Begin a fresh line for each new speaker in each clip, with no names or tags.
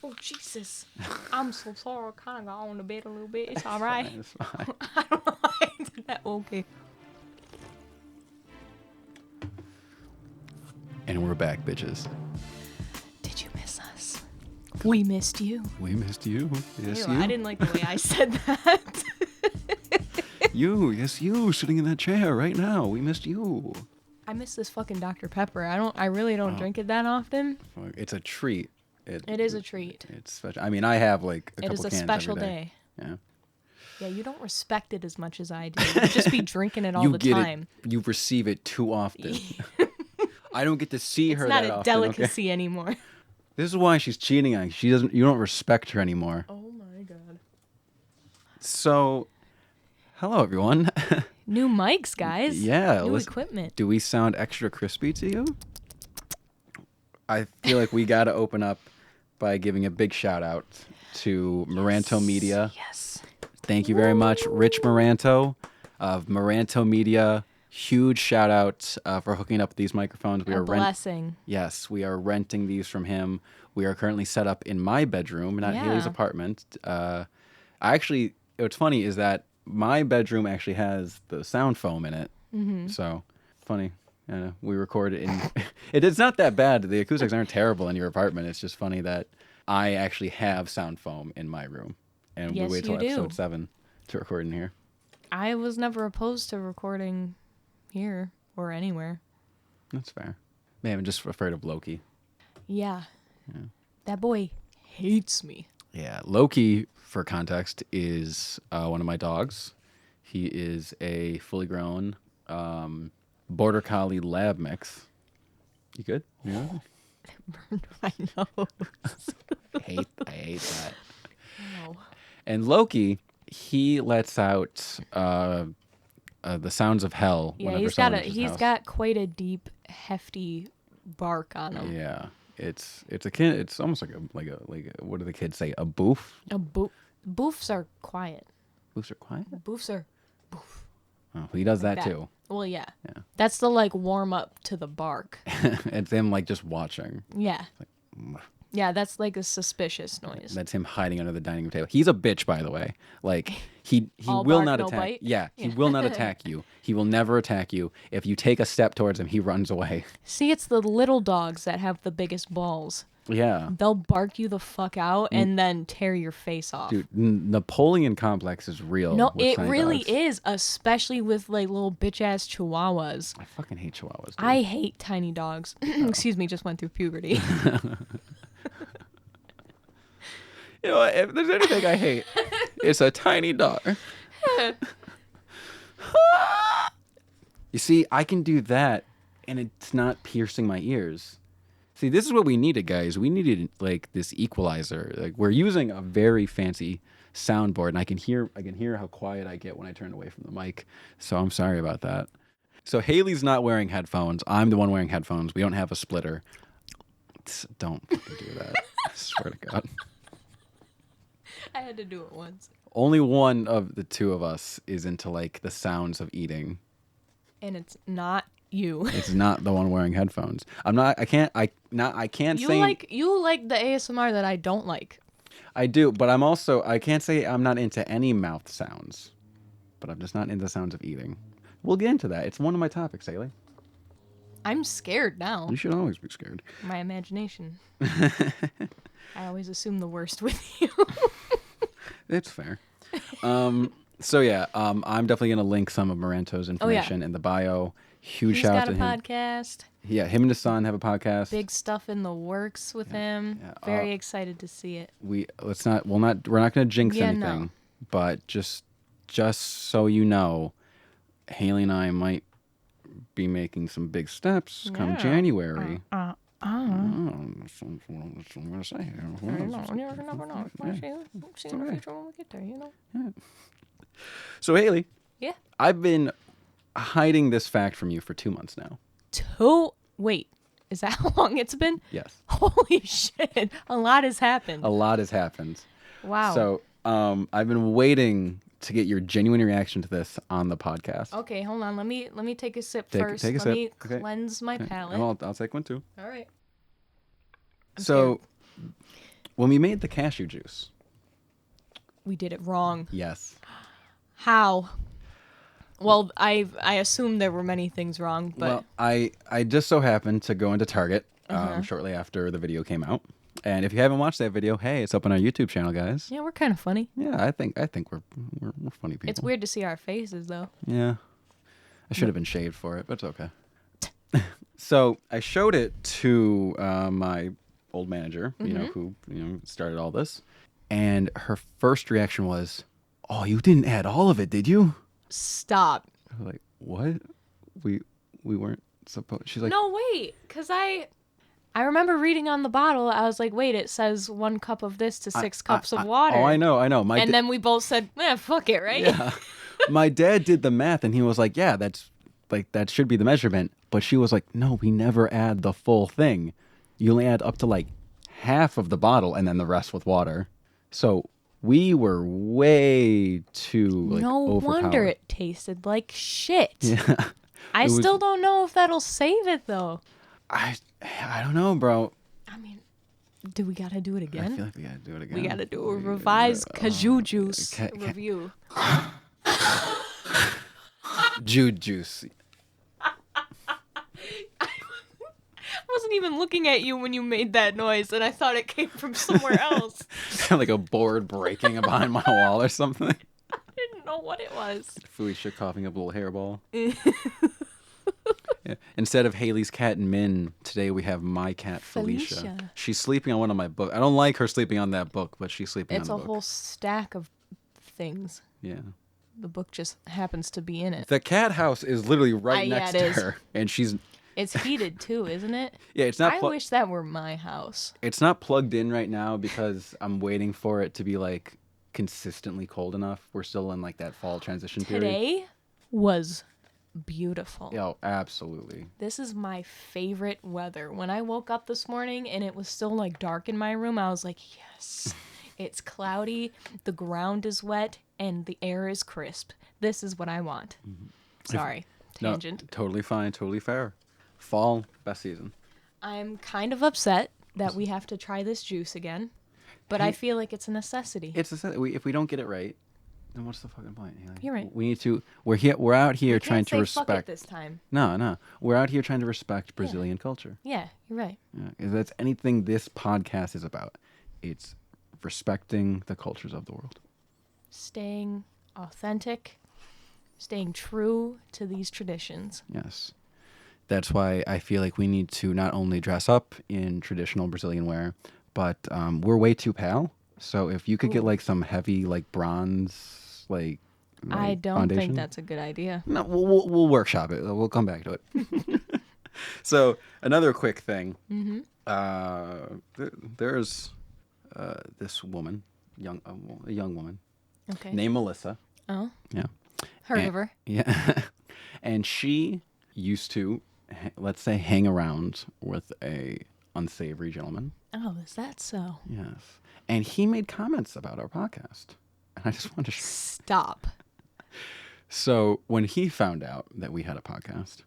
Oh, Jesus. I'm so sorry. I kind of got on the bed a little bit. It's all right.
It's fine.
I don't know why I did that. Okay.
And we're back, bitches.
Did you miss us? We missed you.
We missed you. Yes,
Ew,
you.
I didn't like the way I said that.
Yes, you, sitting in that chair right now. We missed you.
I miss this fucking Dr. Pepper. I really don't drink it that often.
It's a treat.
It is a treat.
It's special. I mean, I have like a
It
couple
is a
cans
special
every
day.
Yeah.
Yeah, you don't respect it as much as I do. You just be drinking it all
You
the
get
time.
it. You receive it too often. I don't get to see her
It's not
that
a
often.
delicacy
Okay?
anymore.
This is why she's cheating on you. She doesn't. You don't respect her anymore.
Oh my god.
So, hello everyone.
New mics, guys.
Yeah.
New equipment.
Do we sound extra crispy to you? I feel like we got to open up by giving a big shout out to Maranto Media.
Yes.
Thank you very much, Rich Maranto of Maranto Media. Huge shout out for hooking up these microphones.
A blessing.
Yes, we are renting these from him. We are currently set up in my bedroom, not Haley's apartment. What's funny is that my bedroom actually has the sound foam in it. Mm-hmm. So, funny. We record it in... It's not that bad. The acoustics aren't terrible in your apartment. It's just funny that I actually have sound foam in my room. And
Yes,
we wait till
you do.
episode 7 to record in here.
I was never opposed to recording here or anywhere.
That's fair. Man, I'm just afraid of Loki.
Yeah. That boy hates me.
Yeah, Loki, for context, is one of my dogs. He is a fully grown border collie lab mix. You good? Yeah.
Burned my nose.
I hate that.
No.
And Loki, he lets out the sounds of hell.
Yeah,
whenever
he's got quite a deep, hefty bark on him.
Yeah, it's a kid. It's almost like a what do the kids say? A boof.
Boofs are quiet.
Boofs are quiet.
Boofs are boof.
Oh, he does that too.
Well, yeah. That's the like warm up to the bark.
It's him like just watching.
Yeah. Yeah, that's like a suspicious noise.
That's him hiding under the dining room table. He's a bitch, by the way. Like he
All
will
bark,
not
no
attack.
bite?
Yeah, he will not attack you. He will never attack you. If you take a step towards him, he runs away.
See, it's the little dogs that have the biggest balls.
Yeah.
They'll bark you the fuck out and then tear your face off.
Dude, Napoleon complex is real.
No,
with
it
tiny
really
dogs.
is, especially with like little bitch ass chihuahuas.
I fucking hate chihuahuas. Dude.
I hate tiny dogs. Excuse me, just went through puberty.
You know what? If there's anything I hate, it's a tiny dog. You see, I can do that, and it's not piercing my ears. See, this is what we needed, guys. We needed like this equalizer. Like we're using a very fancy soundboard, and I can hear how quiet I get when I turn away from the mic. So I'm sorry about that. So Haley's not wearing headphones. I'm the one wearing headphones. We don't have a splitter. Don't fucking do that. I swear to God.
I had to do it once.
Only one of the two of us is into like the sounds of eating.
And it's not you.
It's not the one wearing headphones. I'm not. I can't. I can't
You
say.
you like the ASMR that I don't like.
I do, but I'm also. I can't say I'm not into any mouth sounds, but I'm just not into the sounds of eating. We'll get into that. It's one of my topics, Haley.
I'm scared now.
You should always be scared.
My imagination. I always assume the worst with you.
It's fair. So yeah, I'm definitely gonna link some of Maranto's information in the bio. Huge
He's
shout
got
out to
a
him.
podcast.
Yeah, him and his son have a podcast.
Big stuff in the works with him.
Yeah,
Very excited to see it.
We're not gonna jinx anything,
no.
but just so you know, Haley and I might be making some big steps come January.
Oh.
That's what I'm gonna say.
You never know. See in the future when we get there, you know?
Yeah. So Haley,
Yeah.
I've been hiding this fact from you for 2 months now.
Wait, is that how long it's been?
Yes.
Holy shit. A lot has happened.
A lot has happened.
Wow.
So I've been waiting to get your genuine reaction to this on the podcast.
Okay, hold on. Let me take a sip first.
Take a
Let
sip.
me
Okay.
cleanse my palate.
I'll take one too.
All right.
So, When we made the cashew juice.
We did it wrong.
Yes.
How? Well, I assume there were many things wrong, but
Well, I just so happened to go into Target shortly after the video came out. And if you haven't watched that video, hey, it's up on our YouTube channel, guys.
yeah, we're kind of funny.
Yeah, I think we're funny people.
It's weird to see our faces, though.
Yeah. I should have been shaved for it, but it's okay. So I showed it to my old manager, who started all this, and her first reaction was, "Oh, you didn't add all of it, did you?"
Stop.
I was like, "What? We weren't supposed." She's like,
No, wait, because I remember reading on the bottle, I was like, wait, it says 1 cup of this to 6 cups of water.
Oh, I know.
And then we both said, fuck it, right?
Yeah. My dad did the math, and he was like, "Yeah, that should be the measurement." But she was like, "No, we never add the full thing. You only add up to like half of the bottle, and then the rest with water." So we were way too
No
overpowered.
wonder it tasted like shit.
Yeah.
I
It was-
still don't know if that'll save it, though.
I don't know, bro.
I mean, do we gotta do it
I
again?
feel like we gotta do it again.
We gotta do a revised cashew juice review.
Jude juice.
I wasn't even looking at you when you made that noise, and I thought it came from somewhere else.
Like a board breaking behind my wall or something.
I didn't know what it was.
Felicia coughing up a little hairball. Yeah. Instead of Haley's cat Min, today we have my cat Felicia.
Felicia.
She's sleeping on one of my books. I don't like her sleeping on that book, but she's sleeping
It's
on
a
the book.
whole stack of things.
Yeah.
The book just happens to be in it.
The cat house is literally right
Yeah,
next
it
to
is.
her, and she's
It's heated too, isn't it?
yeah. It's not.
I wish that were my house.
It's not plugged in right now because I'm waiting for it to be like consistently cold enough. We're still in like that fall transition period.
Today was beautiful.
Yeah, absolutely.
This is my favorite weather. When I woke up this morning and it was still like dark in my room, I was like, yes, it's cloudy, the ground is wet, and the air is crisp. This is what I want. Sorry, tangent.
No, totally fine, totally fair. Fall, best season.
I'm kind of upset that we have to try this juice again, but I
Hey,
feel like it's a necessity.
It's if we don't get it right, then what's the fucking point? Haley?
You're right.
We need to. We're here. We're out here
We
trying
can't
to
say fuck it
respect.
this time.
No. We're out here trying to respect Brazilian culture.
Yeah, you're right.
Yeah, if that's anything this podcast is about. It's respecting the cultures of the world.
Staying authentic, staying true to these traditions.
Yes. That's why I feel like we need to not only dress up in traditional Brazilian wear, but we're way too pale. So if you could get
Ooh.
like some heavy like bronze
I don't
foundation.
think that's a good idea.
No, we'll workshop it. We'll come back to it. So another quick thing.
Mm-hmm.
There's this woman, a young woman
Okay.
named Melissa.
Oh,
Yeah.
heard of her.
Yeah. And she used to, let's say, hang around with a unsavory gentleman.
Oh, is that so?
Yes. And he made comments about our podcast. And I just wanted to
Stop.
So when he found out that we had a podcast,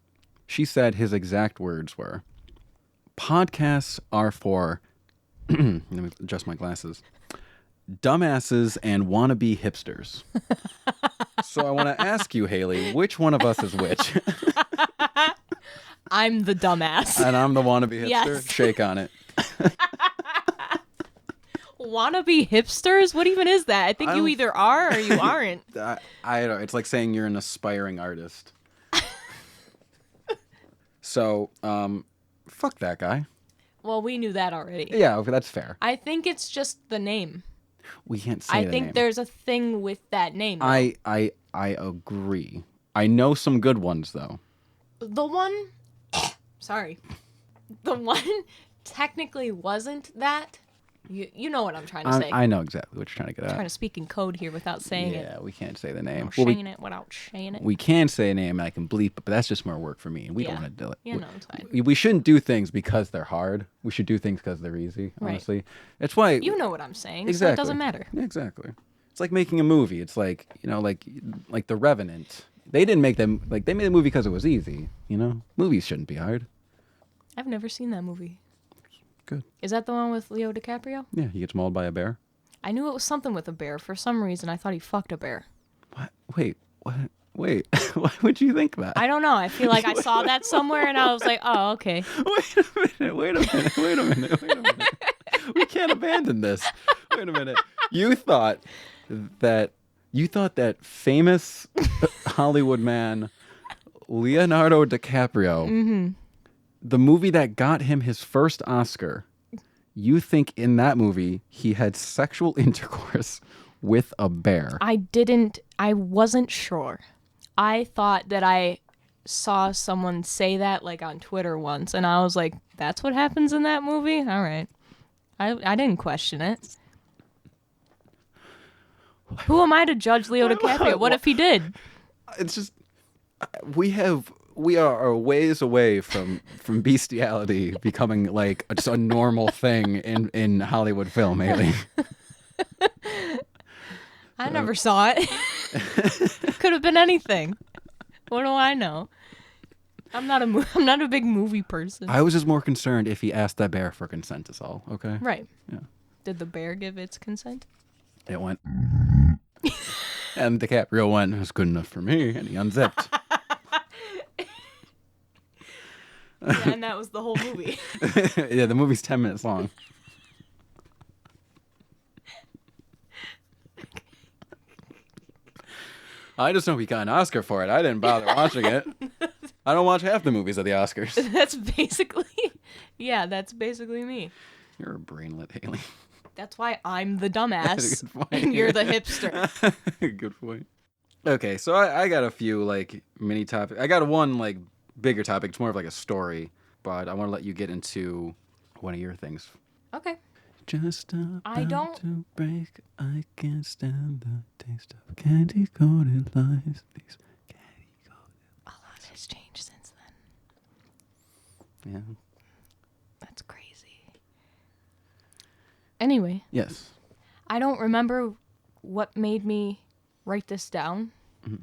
she said his exact words were, "Podcasts are for," let me adjust my glasses, "dumbasses and wannabe hipsters." So I want to ask you, Haley, which one of us is which?
I'm the dumbass.
And I'm the wannabe hipster.
Yes.
Shake on it.
Wannabe hipsters? What even is that? I think
I
you
don't-
either are or you aren't.
I don't know. It's like saying you're an aspiring artist. So, fuck that guy.
Well, we knew that already.
Yeah, okay, that's fair.
I think it's just the name.
We can't say
I
the
think
name.
there's a thing with that name. though.
I agree. I know some good ones though.
The one, sorry, the one technically wasn't that. You know what I'm trying to say.
I know exactly what you're trying to get
I'm
at.
trying to speak in code here without saying it.
Yeah, we can't say the name.
Or
Well,
saying it without saying it.
we can say a name and I can bleep it, but that's just more work for me, and we don't
Yeah.
want to do it.
You know, it's fine.
We shouldn't do things because they're hard. We should do things because they're easy.
Right.
Honestly, that's why.
You know what I'm saying,
exactly.
so it doesn't matter.
Yeah, exactly. It's like making a movie. It's like like The Revenant. They didn't make them like they made a movie because it was easy. Movies shouldn't be hard.
I've never seen that movie.
Good.
Is that the one with Leo DiCaprio?
Yeah, he gets mauled by a bear.
I knew it was something with a bear. For some reason, I thought he fucked a bear.
What? Wait. What? Wait. Why would you think that?
I don't know. I feel like I saw that somewhere, and I was like, oh, okay.
Wait a minute. Wait a minute. Wait a minute. Wait a minute. We can't abandon this. Wait a minute. You thought that famous Hollywood man Leonardo DiCaprio, the movie that got him his first Oscar, you think in that movie he had sexual intercourse with a bear?
I wasn't sure. I thought that I saw someone say that like on Twitter once, and I was like, that's what happens in that movie? All right. I didn't question it. Who am I to judge Leo DiCaprio? What if he did?
It's just we are a ways away from bestiality becoming like just a normal thing in Hollywood film, Haley.
I never saw it. Could have been anything. What do I know? I'm not a big movie person.
I was just more concerned if he asked that bear for consent is all, okay?
Right.
Yeah.
Did the bear give its consent?
It went and DiCaprio went, "It's good enough for me," and he unzipped.
Yeah, and that was the whole movie.
Yeah, the movie's 10 minutes long. I just know he got an Oscar for it. I didn't bother watching it. I don't watch half the movies at the Oscars.
That's basically me.
You're a brainlet, Haley.
That's why I'm the dumbass
Good point.
and you're the hipster.
Good point. Okay, so I got a few like mini topics. I got one like bigger topic. It's more of like a story, but I want to let you get into one of your things.
Okay.
Just about
don't-
to break. I can't stand the taste of candy coated lies. These candy coated.
A lot has changed since then.
Yeah.
That's crazy. Anyway,
Yes.
I don't remember what made me write this down.
Mm-hmm.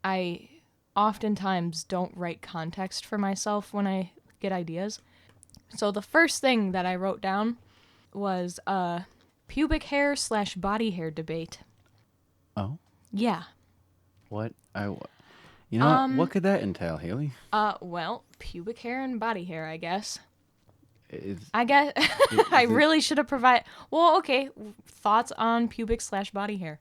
I oftentimes don't write context for myself when I get ideas. So the first thing that I wrote down was a pubic hair / body hair debate.
Oh.
Yeah.
What? You know what could that entail, Haley?
Well, pubic hair and body hair, I guess.
Is
I guess I really should have provided. Well, okay, thoughts on pubic / body hair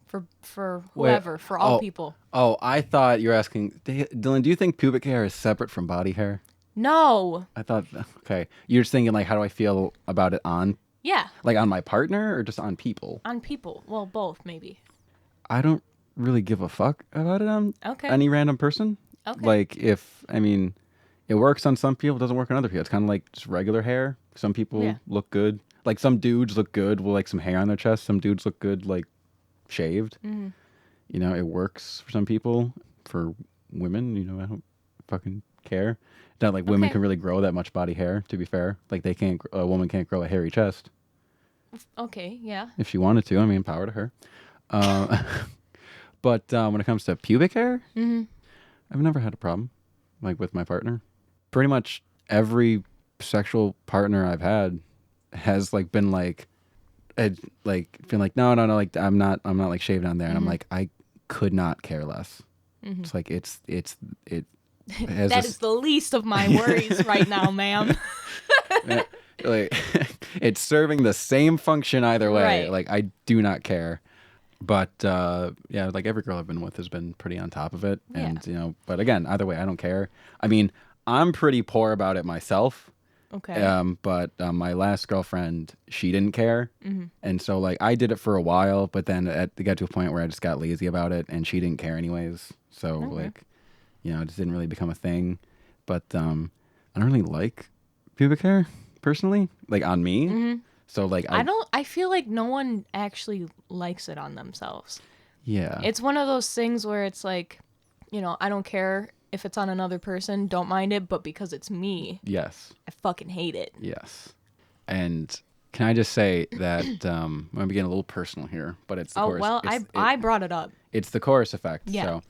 for whoever, for all people.
Oh, I thought you were asking, Dylan, do you think pubic hair is separate from body hair?
No.
I thought, okay, you're just thinking like, how do I feel about it on,
Yeah,
like on my partner or just on people?
on people. Well, both maybe.
I don't really give a fuck about it on
Okay.
any random person.
Okay.
Like it works on some people, it doesn't work on other people. It's kind of like just regular hair. Some people look good. Like some dudes look good with like some hair on their chest. Some dudes look good like shaved.
Mm-hmm.
You know, it works for some people. For women, you know, I don't fucking care. It's not like women can really grow that much body hair, to be fair. Like a woman can't grow a hairy chest.
Okay, yeah.
If she wanted to, I mean, power to her. But when it comes to pubic hair, I've never had a problem, like with my partner. Pretty much every sexual partner I've had has like been like, feeling like no, like I'm not like shaved on there, and I'm like I could not care less. It's like it has
That is the least of my worries right now, ma'am.
like it's serving the same function either way.
Right.
Like I do not care. But yeah, like every girl I've been with has been pretty on top of it, and you know. But again, either way, I don't care. I mean, I'm pretty poor about it myself.
Okay.
But my last girlfriend, she didn't care, and so like I did it for a while, but then it got to a point where I just got lazy about it, and she didn't care anyways. So like, you know, it just didn't really become a thing. But I don't really like pubic hair personally, like on me. So like
I feel like no one actually likes it on themselves.
Yeah.
It's one of those things where it's like, you know, I don't care if it's on another person, don't mind it, but because it's me,
Yes.
I fucking hate it.
Yes. And can I just say that I'm going to get a little personal here, but it's the chorus.
Well, I brought it up.
It's the chorus effect.
Yeah.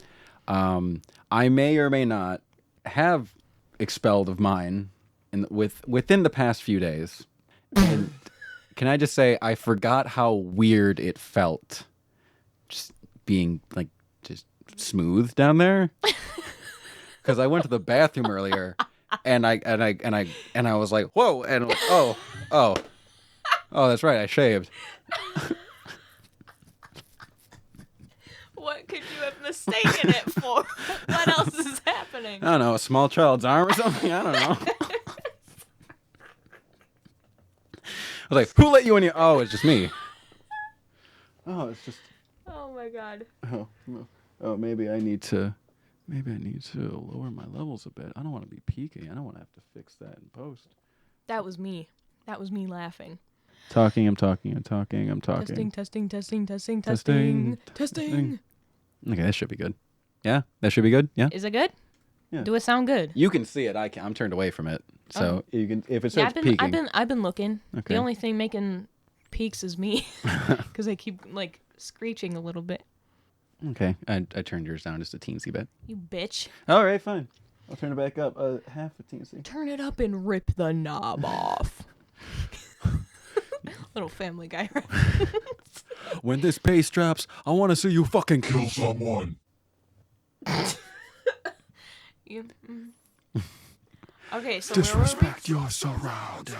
So I may or may not have expelled of mine within the past few days. And can I just say I forgot how weird it felt just being like just smooth down there? Because I went to the bathroom earlier and I was like, whoa, and I'm like, oh, that's right, I shaved.
What could you have mistaken it for? What else is happening?
I don't know, a small child's arm or something? I don't know. I was like, who let you in here? Oh, it's just me. Oh, it's just.
Oh my god.
Oh, maybe I need to lower my levels a bit. I don't want to be peaking. I don't want to have to fix that in post.
That was me. That was me laughing.
I'm talking. Testing. Okay, that should be good. Yeah, that should be good. Yeah.
Is it good?
Yeah.
Do it sound good?
You can see it. I'm turned away from it, so you can. If it starts peaking.
I've been looking.
Okay.
The only thing making peaks is me, because I keep like screeching a little bit.
Okay, I turned yours down just a teensy bit.
You bitch.
All right, fine. I'll turn it back up half a teensy.
Turn it up and rip the knob off. Little Family Guy reference.
When this bass drops, I want to see you fucking kill someone.
Okay, so
disrespect your surroundings.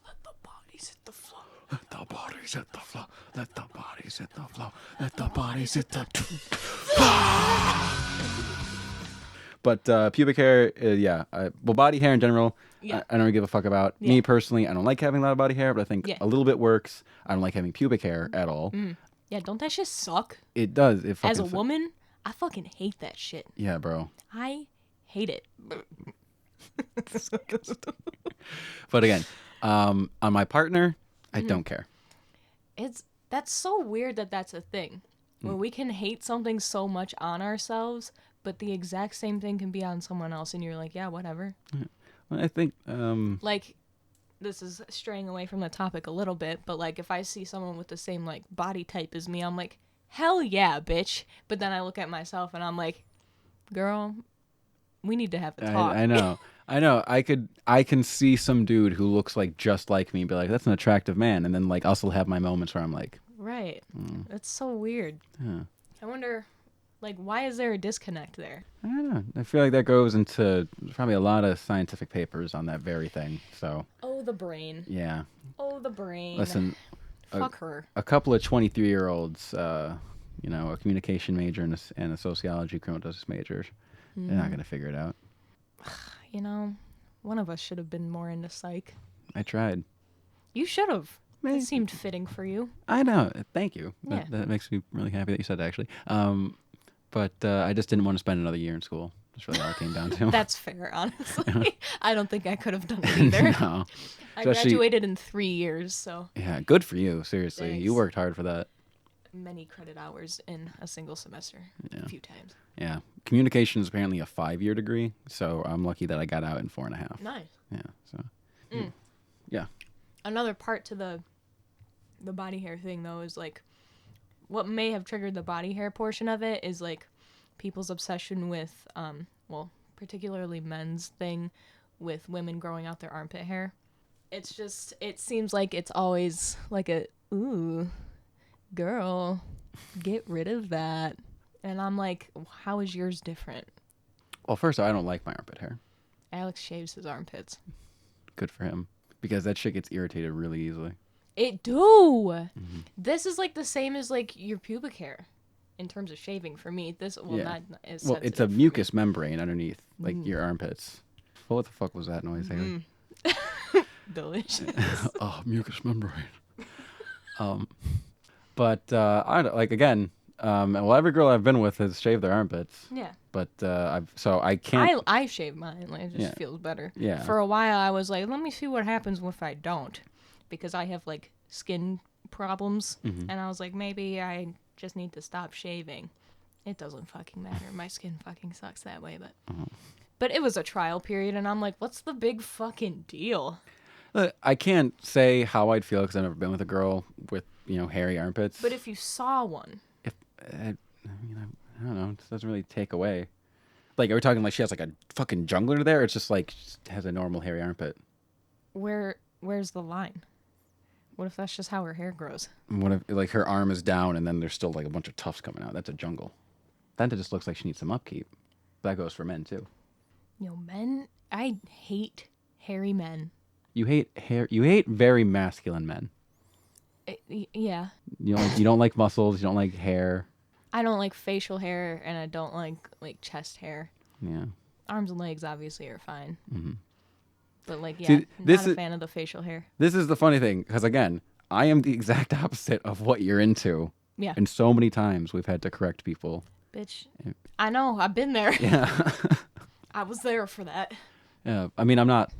Let the bodies hit the floor.
Let the bodies hit the floor. Let the bodies hit the floor. Let the bodies hit the But pubic hair, well, body hair in general,
yeah.
I don't give a fuck about.
Yeah.
Me personally, I don't like having a lot of body hair, but I think
Yeah.
a little bit works. I don't like having pubic hair at all.
Yeah, don't that shit suck?
It does. It fucking
As a woman, I fucking hate that shit.
Yeah, bro.
I hate it.
But again, on my partner, I don't care.
That's so weird that that's a thing. Where we can hate something so much on ourselves, but the exact same thing can be on someone else, and you're like, yeah, whatever.
Well, I think
Like, this is straying away from the topic a little bit, but like if I see someone with the same like body type as me, I'm like, hell yeah, bitch. But then I look at myself and I'm like, girl, we need to have a talk.
I know. I can see some dude who looks like just like me and be like, that's an attractive man, and then like I'll still have my moments where I'm like,
right. That's so weird.
yeah.
I wonder, like, why is there a disconnect there?
I don't know. I feel like that goes into probably a lot of scientific papers on that very thing. So.
Oh, the brain.
Yeah.
Oh, the brain.
Listen.
Fuck her.
A couple of 23-year-olds, a communication major and a sociology criminal justice major, they're not gonna figure it out.
You know, one of us should have been more into psych.
I tried.
You should have.
Maybe.
It seemed fitting for you.
I know. Thank you.
Yeah.
That makes me really happy that you said that, actually. But I just didn't want to spend another year in school. That's really all it came down to.
That's fair, honestly. I don't think I could have done it either.
No.
I graduated in 3 years, so.
Yeah, good for you. Seriously,
Thanks.
You worked hard for that.
Many credit hours in a single semester.
Yeah.
A few times.
Yeah, communication is apparently a 5-year degree, so I'm lucky that I got out in 4.5.
Nice.
Yeah. So. Yeah.
Another part to the body hair thing, though, is like what may have triggered the body hair portion of it is like people's obsession with particularly men's thing with women growing out their armpit hair. It's just, it seems like it's always like a, ooh, girl, get rid of that. And I'm like, how is yours different?
Well, first, I don't like my armpit hair.
Alex shaves his armpits.
Good for him, because that shit gets irritated really easily.
It do. This is like the same as like your pubic hair in terms of shaving for me. This not as
well, it's a mucous membrane underneath like your armpits. Well, what the fuck was that noise, Haley?
Delicious.
Oh, mucous membrane. But I don't, like, again, well, every girl I've been with has shaved their armpits.
Yeah.
But I can't.
I shave mine. Like, it just feels better.
Yeah.
For a while, I was like, let me see what happens if I don't, because I have like skin problems, and I was like, maybe I just need to stop shaving. It doesn't fucking matter. My skin fucking sucks that way, but it was a trial period, and I'm like, what's the big fucking deal?
Look, I can't say how I'd feel because I've never been with a girl with hairy armpits.
But if you saw one,
I don't know, it doesn't really take away. Like, are we talking like she has like a fucking jungler there? Or it's just like she has a normal hairy armpit.
Where's the line? What if that's just how her hair grows?
What if like her arm is down and then there's still like a bunch of tufts coming out? That's a jungle. Then it just looks like she needs some upkeep. That goes for men too.
Men, I hate hairy men.
You hate hair. You hate very masculine men.
Yeah.
You don't like muscles. You don't like hair.
I don't like facial hair, and I don't like chest hair.
Yeah.
Arms and legs obviously are fine.
Mm-hmm.
But yeah,
See,
not a fan of the facial hair.
This is the funny thing, because again, I am the exact opposite of what you're into.
Yeah.
And so many times we've had to correct people.
Bitch. I know. I've been there.
Yeah.
I was there for that.
Yeah. I mean, I'm not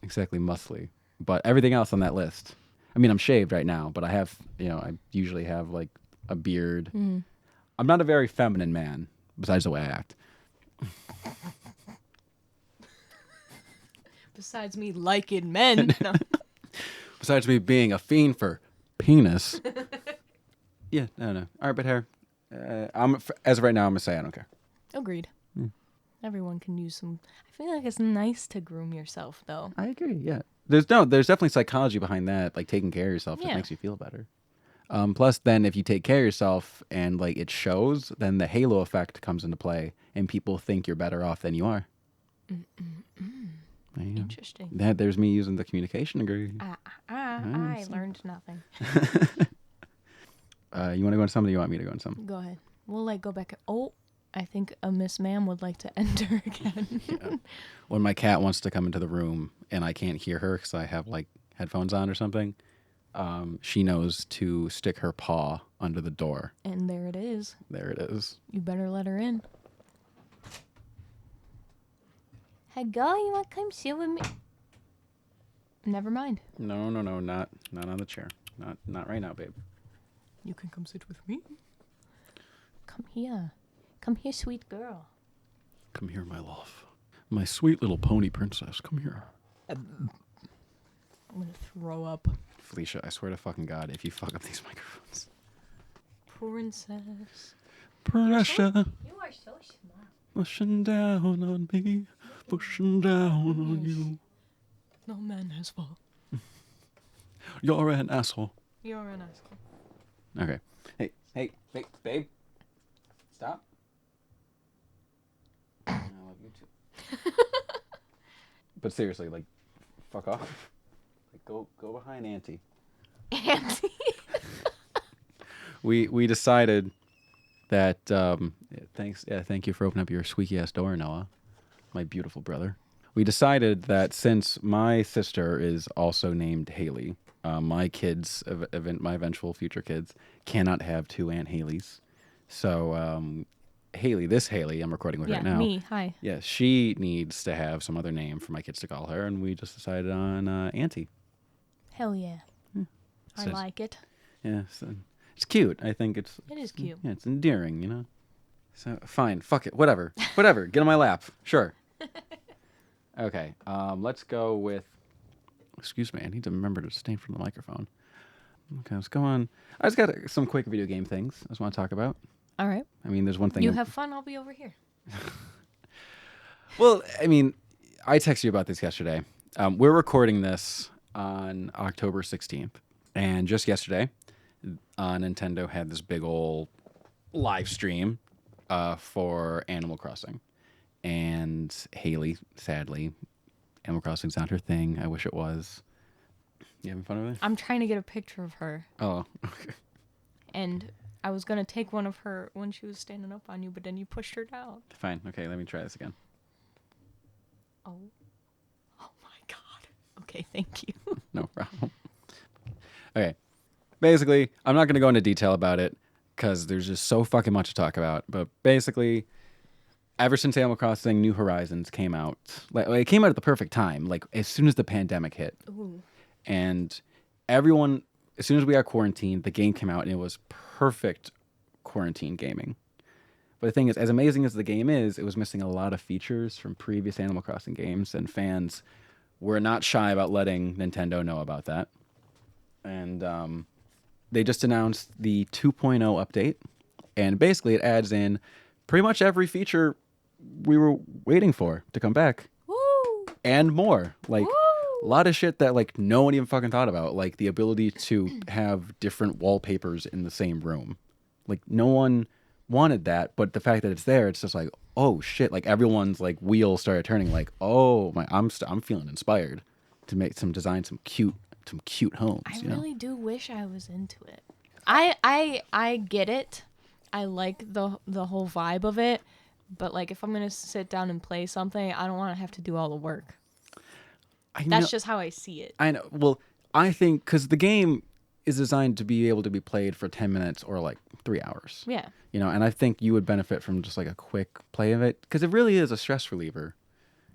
exactly muscly, but everything else on that list. I mean, I'm shaved right now, but I have, I usually have like a beard.
Mm.
I'm not a very feminine man, besides the way I act.
Besides me liking men. No.
Besides me being a fiend for penis. Yeah, no. Armpit hair. As of right now, I'm going to say I don't care.
Agreed. Everyone can use some. I feel like it's nice to groom yourself, though.
I agree, yeah. There's definitely psychology behind that, like taking care of yourself just makes you feel better. Plus, then if you take care of yourself and like it shows, then the halo effect comes into play and people think you're better off than you are.
Interesting.
There's me using the communication degree.
I learned nothing.
You want to go into something or you want me to go into something?
Go ahead. We'll go back. Oh, I think a Miss Ma'am would like to enter again.
Yeah. When my cat wants to come into the room and I can't hear her because I have like headphones on or something, she knows to stick her paw under the door.
And there it is.
There it is.
You better let her in. Hey, girl, you want to come sit with me? Never mind.
No, not on the chair. Not right now, babe.
You can come sit with me. Come here. Come here, sweet girl.
Come here, my love. My sweet little pony princess. Come here.
I'm going to throw up.
Felicia, I swear to fucking God, if you fuck up these microphones.
Princess.
Pressure.
You are so smart.
Pushing down on me. Pushing down on you.
No man has fault.
You're an asshole.
You're an asshole.
Okay. Hey, babe. Stop. I love you too. But seriously, like, fuck off. Like, go behind Auntie.
Auntie?
We decided that thank you for opening up your squeaky ass door, Noah, my beautiful brother. We decided that since my sister is also named Haley, my kids, my eventual future kids, cannot have two Aunt Haleys. So Haley, this Haley I'm recording with right now.
Me. Hi.
Yeah, she needs to have some other name for my kids to call her, and we just decided on Auntie.
Hell yeah. I like it.
Yeah, so it's cute. I think it
is cute.
Yeah, it's endearing, you know. So fine, fuck it, whatever, get on my lap, sure. Okay, let's go with. Excuse me, I need to remember to stay from the microphone. Okay, let's go on. I just got some quick video game things I just want to talk about.
All right.
I mean, there's one thing.
You have fun. I'll be over here.
Well, I mean, I texted you about this yesterday. We're recording this on October 16th, and just yesterday, Nintendo had this big old live stream for Animal Crossing. And Haley, sadly, Animal Crossing's not her thing. I wish it was. You having fun with it?
I'm trying to get a picture of her.
Oh, okay.
And I was going to take one of her when she was standing up on you, but then you pushed her down.
Fine. Okay, let me try this again.
Oh my God. Okay, thank you.
No problem. Okay. Basically, I'm not going to go into detail about it because there's just so fucking much to talk about. But basically, ever since Animal Crossing New Horizons came out, it came out at the perfect time, like as soon as the pandemic hit.
Ooh.
And everyone, as soon as we got quarantined, the game came out and it was perfect quarantine gaming. But the thing is, as amazing as the game is, it was missing a lot of features from previous Animal Crossing games, and fans were not shy about letting Nintendo know about that. And they just announced the 2.0 update, and basically it adds in pretty much every feature we were waiting for to come back,
Woo!
and more. Like a
Woo!
lot of shit that like no one even fucking thought about, like the ability to have different wallpapers in the same room. Like no one wanted that, but the fact that it's there, it's just like, oh shit! Like everyone's like wheels started turning. Like, oh my, I'm feeling inspired to make some cute homes.
I
You know?
really do wish I was into it. I get it. I like the whole vibe of it, but like if I'm gonna sit down and play something, I don't want to have to do all the work.
I know.
That's just how I see it.
I know. Well, I think because the game is designed to be able to be played for 10 minutes or like 3 hours.
Yeah.
You know, and I think you would benefit from just like a quick play of it because it really is a stress reliever,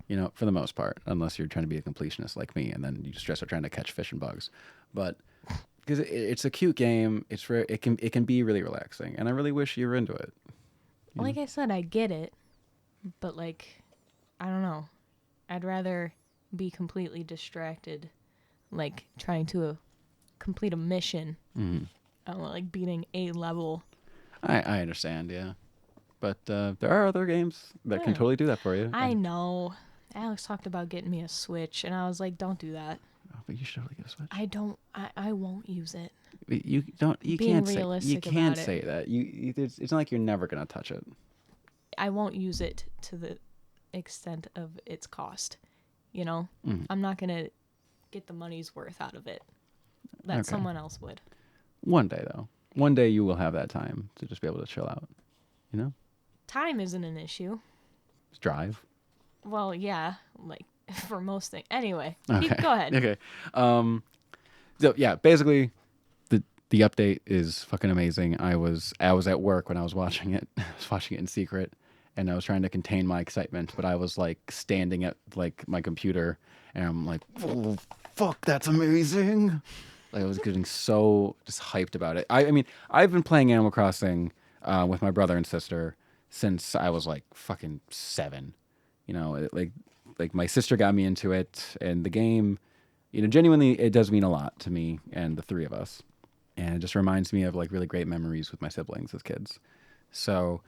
you know, for the most part, unless you're trying to be a completionist like me and then you stress out trying to catch fish and bugs. But because it's a cute game, it can be really relaxing, and I really wish you were into it.
Like I said, I get it, but like, I don't know. I'd rather be completely distracted, like trying to complete a mission.
Mm-hmm.
I don't know, like beating a level.
I understand, yeah, but there are other games that can
Yeah.
totally do that for you.
I know. Alex talked about getting me a Switch, and I was like, "Don't do that.
Oh, but you should totally get a Switch.
I don't. I won't use it."
You don't. You
Being
can't say. You
realistic
can't
about it.
say that. It's not like you're never gonna touch it.
I won't use it to the extent of its cost. You know,
Mm.
I'm not gonna get the money's worth out of it. That
Okay.
someone else would.
One day though. One day you will have that time to just be able to chill out. You know,
Time isn't an issue.
just drive.
Well, yeah, like for most things. Anyway,
Okay.
go ahead.
Okay. So yeah, basically, the update is fucking amazing. I was at work when I was watching it. I was watching it in secret, and I was trying to contain my excitement, but I was like standing at like my computer, and I'm like, oh, fuck, that's amazing. Like I was getting so just hyped about it. I mean, I've been playing Animal Crossing with my brother and sister since I was like fucking 7. You know, like my sister got me into it, and the game, you know, genuinely, it does mean a lot to me and the three of us, and it just reminds me of like really great memories with my siblings as kids. So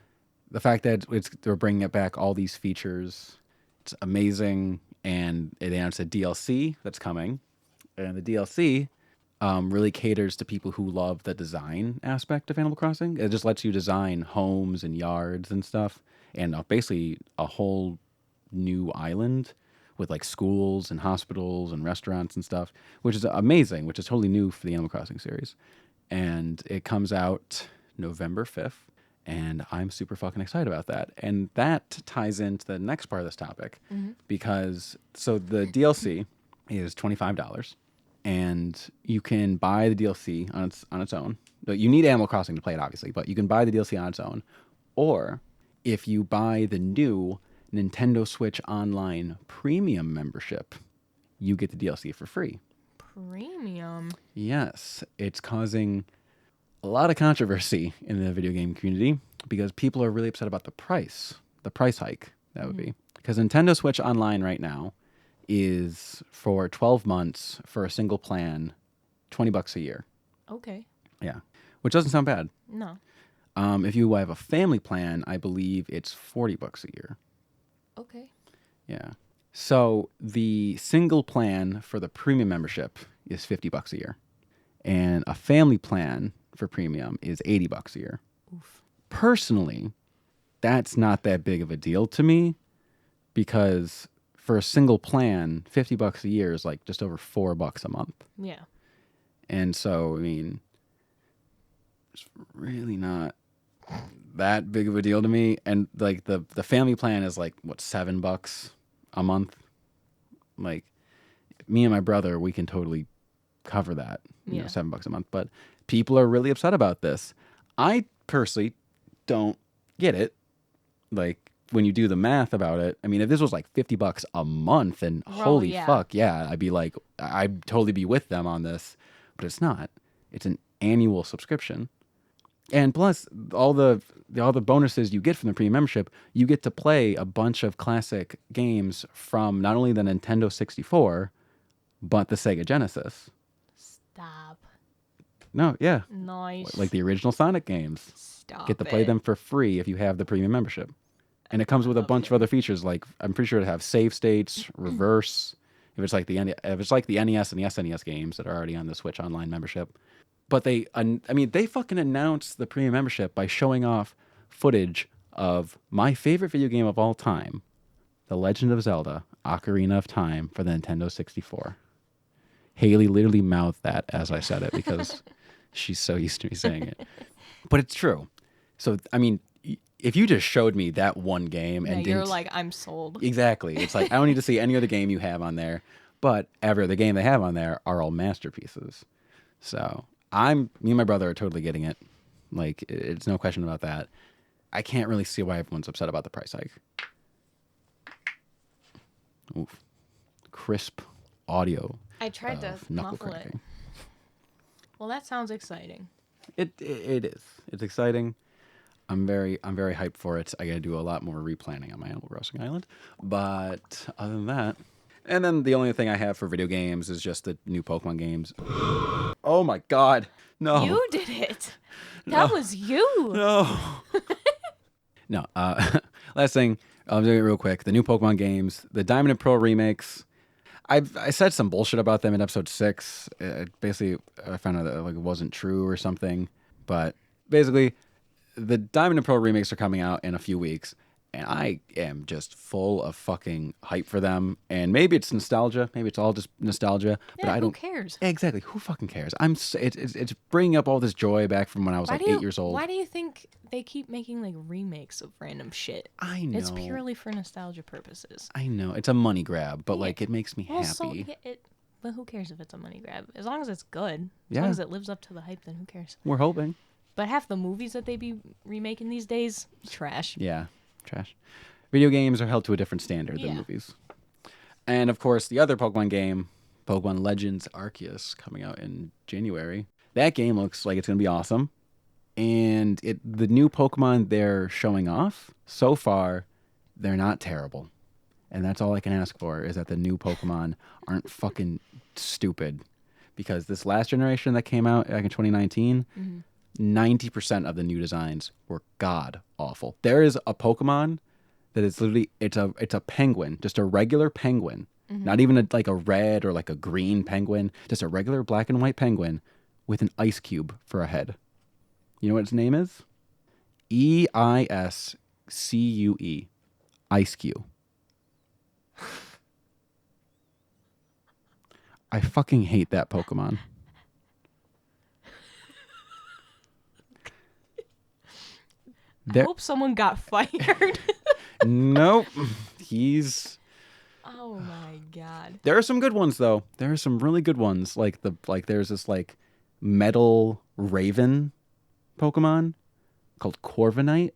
the fact that they're bringing it back, all these features, it's amazing, and it announced a DLC that's coming, and the DLC really caters to people who love the design aspect of Animal Crossing. It just lets you design homes and yards and stuff, and basically a whole new island with like schools and hospitals and restaurants and stuff, which is amazing, which is totally new for the Animal Crossing series. And it comes out November 5th, and I'm super fucking excited about that. And that ties into the next part of this topic because so the DLC is $25, and you can buy the DLC on its own. You need Animal Crossing to play it, obviously, but you can buy the DLC on its own, or if you buy the new Nintendo Switch Online Premium membership, you get the DLC for free.
Premium.
Yes, it's causing a lot of controversy in the video game community because people are really upset about the price hike that would be. Because Nintendo Switch Online right now is for 12 months for a single plan, $20 a year.
Okay.
Yeah, which doesn't sound bad.
No.
If you have a family plan, I believe it's $40 a year.
Okay.
Yeah. So the single plan for the premium membership is $50 a year, and a family plan for premium is $80 a year.
Oof.
Personally, that's not that big of a deal to me because for a single plan, $50 a year is like just over $4 a month.
Yeah.
And so, I mean, it's really not that big of a deal to me. And like the family plan is like what, $7 a month. Like me and my brother, we can totally cover that. You know, $7 a month. But people are really upset about this. I personally don't get it. Like when you do the math about it, I mean, if this was like $50 a month, and holy fuck, yeah, I'd be like, I'd totally be with them on this. But it's not. It's an annual subscription. And plus, all the bonuses you get from the premium membership, you get to play a bunch of classic games from not only the Nintendo 64, but the Sega Genesis.
Stop.
No, yeah.
Nice.
Like the original Sonic games.
Stop.
Get to play them for free if you have the premium membership. And it comes with a
love
bunch of
it.
other features, like I'm pretty sure it have save states, reverse. If it's like the NES and the SNES games that are already on the Switch Online membership, but they fucking announced the premium membership by showing off footage of my favorite video game of all time, The Legend of Zelda: Ocarina of Time for the Nintendo 64. Haley literally mouthed that as I said it because she's so used to me saying it, but it's true. So I mean, if you just showed me that one game
Yeah,
and
you're
didn't
like, I'm sold.
exactly, it's like I don't need to see any other game you have on there, but every other game they have on there are all masterpieces. So me and my brother are totally getting it. Like it's no question about that. I can't really see why everyone's upset about the price hike. Oof. Crisp audio.
I tried to
Of knuckle
muffle it.
cracking.
Well, that sounds exciting.
It is. It's exciting. I'm very hyped for it. I got to do a lot more replanning on my Animal Crossing Island. But other than that, and then the only thing I have for video games is just the new Pokemon games. Oh my God. No.
You did it. That was you.
No. No. Last thing, I'm doing it real quick. The new Pokemon games, the Diamond and Pearl remakes. I said some bullshit about them in episode 6. Basically, I found out that like it wasn't true or something. But basically, the Diamond and Pearl remakes are coming out in a few weeks, and I am just full of fucking hype for them. And maybe it's nostalgia, maybe it's all just nostalgia, but I
who
don't.
cares?
Exactly, who fucking cares? It's bringing up all this joy back from when I was like 8 years old.
Why do you think they keep making like remakes of random shit?
I know.
It's purely for nostalgia purposes.
I know it's a money grab, but like it makes me
Well,
happy.
But who cares if it's a money grab? As long as it's good. As
Yeah.
long as it lives up to the hype, then who cares?
We're hoping.
But half the movies that they be remaking these days, trash.
Yeah, trash. Video games are held to a different standard than
Yeah.
movies. And of course, the other Pokemon game, Pokemon Legends Arceus, coming out in January. That game looks like it's going to be awesome. And the new Pokemon they're showing off, so far, they're not terrible. And that's all I can ask for, is that the new Pokemon aren't fucking stupid. Because this last generation that came out back in 2019, 90% of the new designs were god awful. There is a Pokemon that is literally it's a penguin, just a regular penguin, not even like a red or like a green penguin, just a regular black and white penguin with an ice cube for a head. You know what its name is? EISCUE, Ice Cube. I fucking hate that Pokemon.
I hope someone got fired.
Nope. He's.
Oh my God.
There are some good ones though. There are some really good ones. Like there's this like metal raven Pokemon called Corviknight.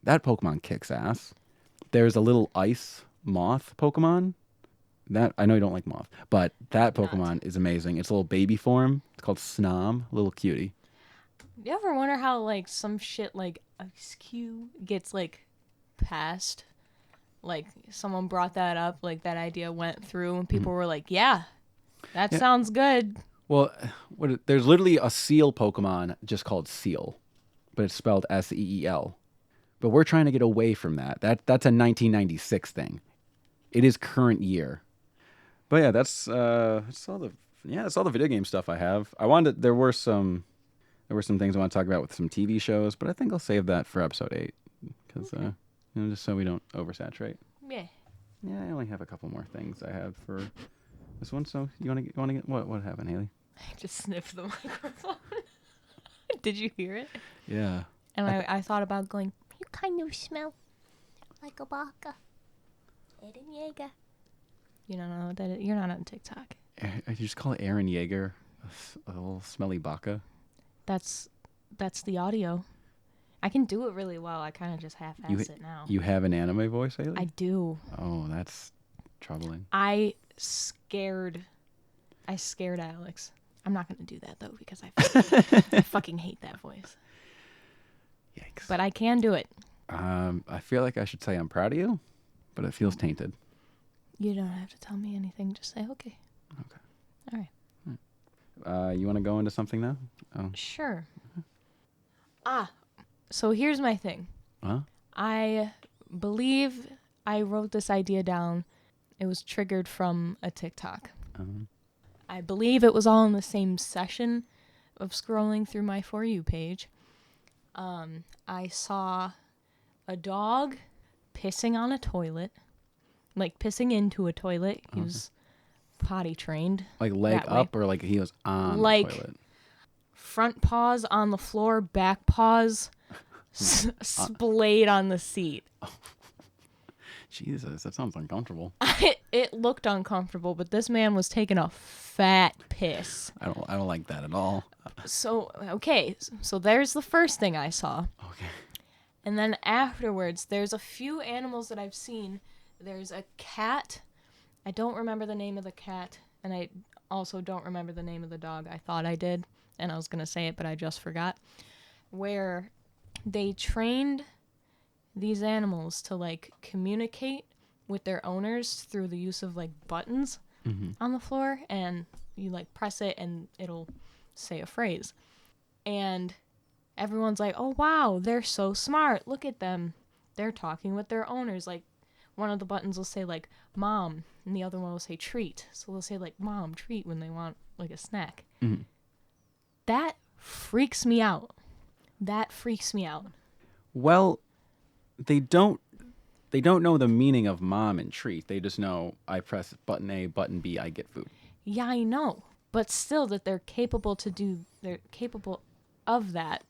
That Pokemon kicks ass. There's a little ice moth Pokemon. That I know you don't like moth, but that Pokemon is amazing. It's a little baby form. It's called Snom, little cutie.
You ever wonder how like some shit like Ice Cube gets like passed? Like someone brought that up, like that idea went through, and people were like, "Yeah, that sounds good."
Well, there's literally a seal Pokemon just called Seal, but it's spelled SEEL. But we're trying to get away from that. That's a 1996 thing. It is current year. But yeah, that's all the video game stuff I have. There were some things I want to talk about with some TV shows, but I think I'll save that for episode 8 because just so we don't oversaturate.
Yeah.
Yeah, I only have a couple more things I have for this one. So you want to get what happened, Haley?
I just sniffed the microphone. Did you hear it?
Yeah.
And I thought about going, "You kind of smell like a baka." Eren Yeager. You don't know what that is? You're not on TikTok.
You just call it Aaron Yeager, a little smelly baka.
That's the audio. I can do it really well. I kind of just half-ass it now.
You have an anime voice, Haley?
I do.
Oh, that's troubling.
I scared Alex. I'm not going to do that, though, because I fucking hate that voice.
Yikes.
But I can do it.
I feel like I should say I'm proud of you, but it feels tainted.
You don't have to tell me anything. Just say, okay.
Okay.
All right.
You want to go into something now? Oh.
Sure. So here's my thing.
Huh?
I believe I wrote this idea down. It was triggered from a TikTok. I believe it was all in the same session of scrolling through my For You page. I saw a dog pissing on a toilet, like pissing into a toilet. He was potty trained.
Like leg
that way.
up or like he was on
Like-
the toilet?
Front paws on the floor, back paws splayed on the seat.
Jesus, that sounds uncomfortable.
It looked uncomfortable, but this man was taking a fat piss.
I don't like that at all.
So, okay, so there's the first thing I saw.
Okay.
And then afterwards, there's a few animals that I've seen. There's a cat. I don't remember the name of the cat, and I also don't remember the name of the dog. I thought I did, and I was going to say it, but I just forgot. Where they trained these animals to, like, communicate with their owners through the use of, like, buttons on the floor, and you, like, press it, and it'll say a phrase. And everyone's like, oh, wow, they're so smart. Look at them. They're talking with their owners. Like, one of the buttons will say, like, mom, and the other one will say treat. So they'll say, like, mom, treat when they want, like, a snack. That freaks me out. That freaks me out.
Well, they don't know the meaning of mom and treat. They just know I press button A, button B, I get food.
Yeah, I know. But still that they're capable of that.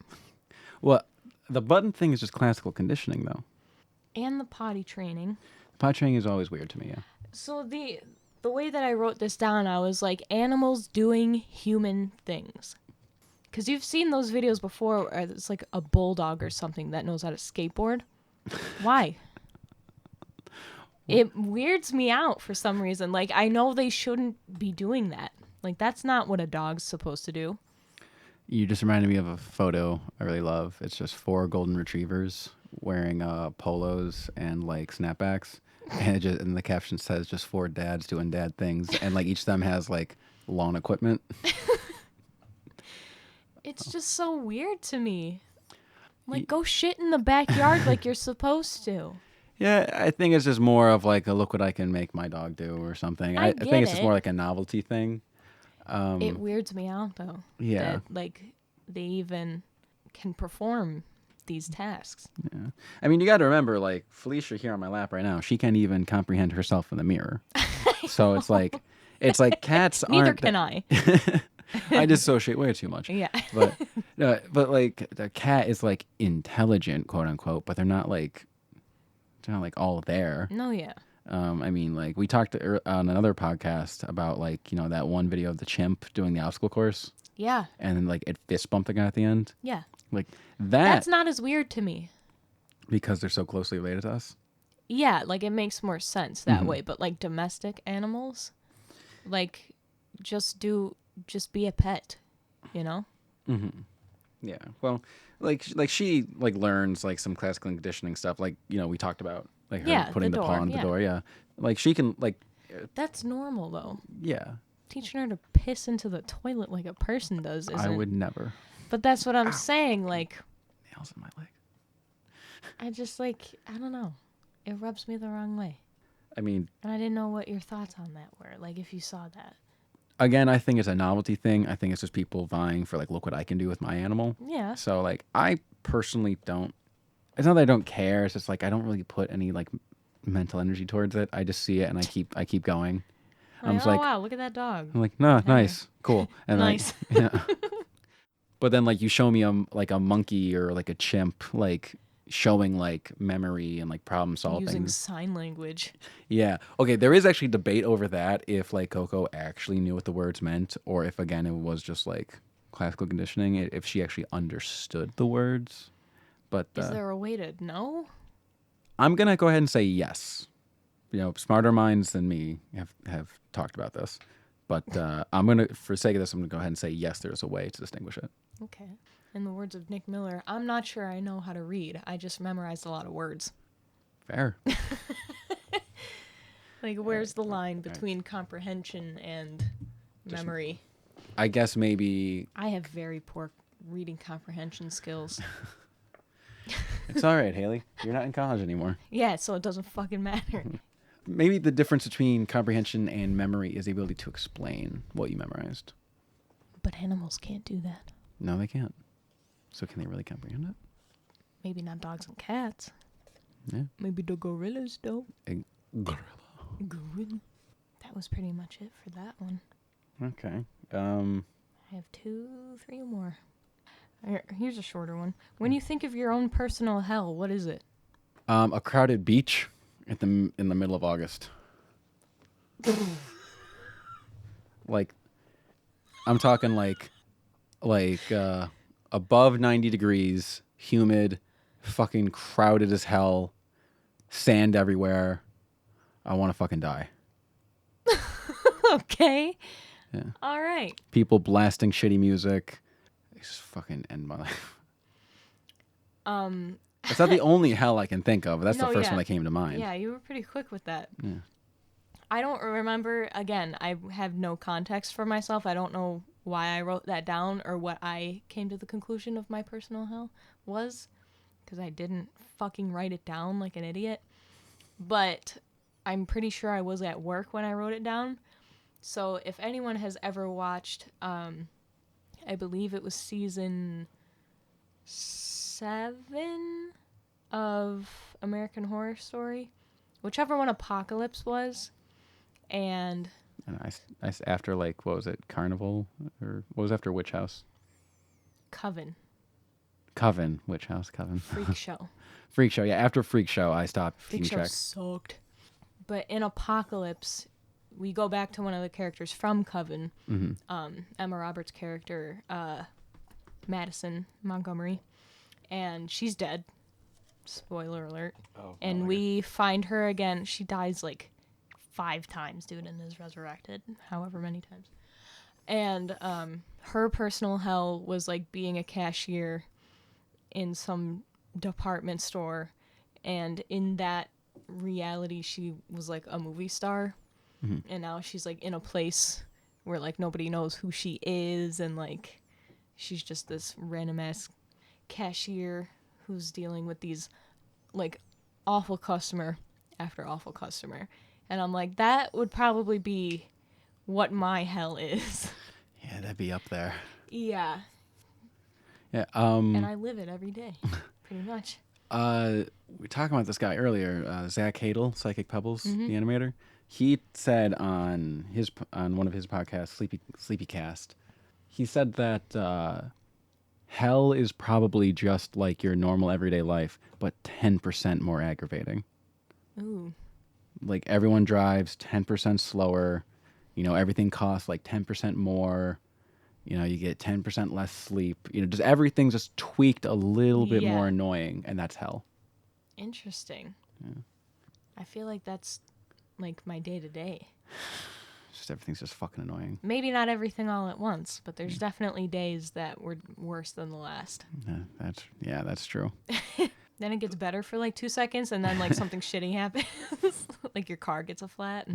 Well, the button thing is just classical conditioning, though.
And the potty training.
Potty training is always weird to me, yeah.
So the way that I wrote this down, I was like, animals doing human things. Because you've seen those videos before where it's like a bulldog or something that knows how to skateboard. Why? It weirds me out for some reason. Like, I know they shouldn't be doing that. Like, that's not what a dog's supposed to do.
You just reminded me of a photo I really love. It's just 4 golden retrievers wearing polos and like snapbacks, and the caption says just 4 dads doing dad things, and like each of them has like lawn equipment.
It's just so weird to me. Like, go shit in the backyard like you're supposed to.
Yeah, I think it's just more of like a look what I can make my dog do or something. I think it's just more like a novelty thing.
It weirds me out though.
Yeah.
That, like, they even can perform these tasks.
Yeah. I mean, you got to remember, like, Felicia here on my lap right now, she can't even comprehend herself in the mirror. So it's like cats aren't.
Neither can I.
I dissociate way too much.
Yeah.
But like the cat is like intelligent, quote unquote, but they're not like all there.
No, yeah.
I mean, like we talked on another podcast about like, you know, that one video of the chimp doing the obstacle course.
Yeah.
And then like it fist bumped the guy at the end.
Yeah.
Like
That's not as weird to me.
Because they're so closely related to us.
Yeah, like it makes more sense that way. But like domestic animals, like just be a pet, you know?
Mm-hmm. Yeah. Well, like she like learns like some classical conditioning stuff. Like, you know, we talked about like her putting the paw on the door. Yeah. Like she can like.
That's normal though.
Yeah.
Teaching her to piss into the toilet like a person does isn't.
I would never.
But that's what I'm saying. Like.
Nails in my leg.
I just like, I don't know. It rubs me the wrong way.
I mean.
And I didn't know what your thoughts on that were. Like if you saw that.
Again, I think it's a novelty thing. I think it's just people vying for like, look what I can do with my animal.
Yeah.
So like, I personally don't. It's not that I don't care. It's just like I don't really put any like mental energy towards it. I just see it and I keep going. I'm just like,
wow, look at that dog.
I'm like, no, nice, cool, and
nice.
Like, yeah. But then like you show me like a monkey or like a chimp like showing like memory and like problem solving
using sign language.
Yeah. Okay. There is actually debate over that if like Coco actually knew what the words meant, or if again it was just like classical conditioning. If she actually understood the words, but
is there a way to know?
I'm gonna go ahead and say yes. You know, smarter minds than me have talked about this, but I'm gonna, for sake of this, I'm gonna go ahead and say yes. There's a way to distinguish it.
Okay. In the words of Nick Miller, I'm not sure I know how to read. I just memorized a lot of words.
Fair.
Like, where's the line between comprehension and memory?
I guess maybe...
I have very poor reading comprehension skills.
It's all right, Haley. You're not in college anymore.
Yeah, so it doesn't fucking matter.
Maybe the difference between comprehension and memory is the ability to explain what you memorized.
But animals can't do that.
No, they can't. So can they really comprehend it?
Maybe not dogs and cats.
Yeah.
Maybe the gorillas, though.
A gorilla.
Gorilla. That was pretty much it for that one.
Okay.
I have 2, 3 more. Here's a shorter one. When you think of your own personal hell, what is it?
A crowded beach in the middle of August. Like, I'm talking like above 90 degrees, humid, fucking crowded as hell, sand everywhere. I want to fucking die.
Okay.
Yeah.
All right.
People blasting shitty music. Just fucking end my life. It's not the only hell I can think of. That's the first one that came to mind.
Yeah, you were pretty quick with that.
Yeah.
I don't remember. Again, I have no context for myself. I don't know why I wrote that down or what I came to the conclusion of my personal hell was, because I didn't fucking write it down like an idiot. But I'm pretty sure I was at work when I wrote it down. So if anyone has ever watched, I believe it was season 7 of American Horror Story, whichever one Apocalypse was, and
I after like, what was it, Carnival, or what was after Witch House?
Coven.
Witch House, Coven.
Freak Show.
Freak Show, yeah. After Freak Show, I stopped
Freak
keeping
Show
track.
sucked. But in Apocalypse, we go back to one of the characters from Coven, Emma Roberts' character, Madison Montgomery, and she's dead. Spoiler alert. And we find her again. She dies like 5 times, dude, and is resurrected however many times. And her personal hell was like being a cashier in some department store, and in that reality she was like a movie star, and now she's like in a place where like nobody knows who she is, and like she's just this random ass cashier who's dealing with these like awful customer after awful customer. And I'm like, that would probably be what my hell is.
Yeah, that'd be up there.
Yeah.
Yeah.
And I live it every day, pretty much.
We were talking about this guy earlier, Zach Hadel, Psychic Pebbles, the animator. He said on one of his podcasts, Sleepy Cast, he said that hell is probably just like your normal everyday life, but 10% more aggravating.
Ooh.
Like everyone drives 10% slower. You know, everything costs like 10% more. You know, you get 10% less sleep. You know, just everything's just tweaked a little bit more annoying, and that's hell.
Interesting.
Yeah.
I feel like that's like my day to day.
Just everything's just fucking annoying.
Maybe not everything all at once, but there's definitely days that were worse than the last.
That's true.
Then it gets better for like 2 seconds, and then like something shitty happens, like your car gets a flat.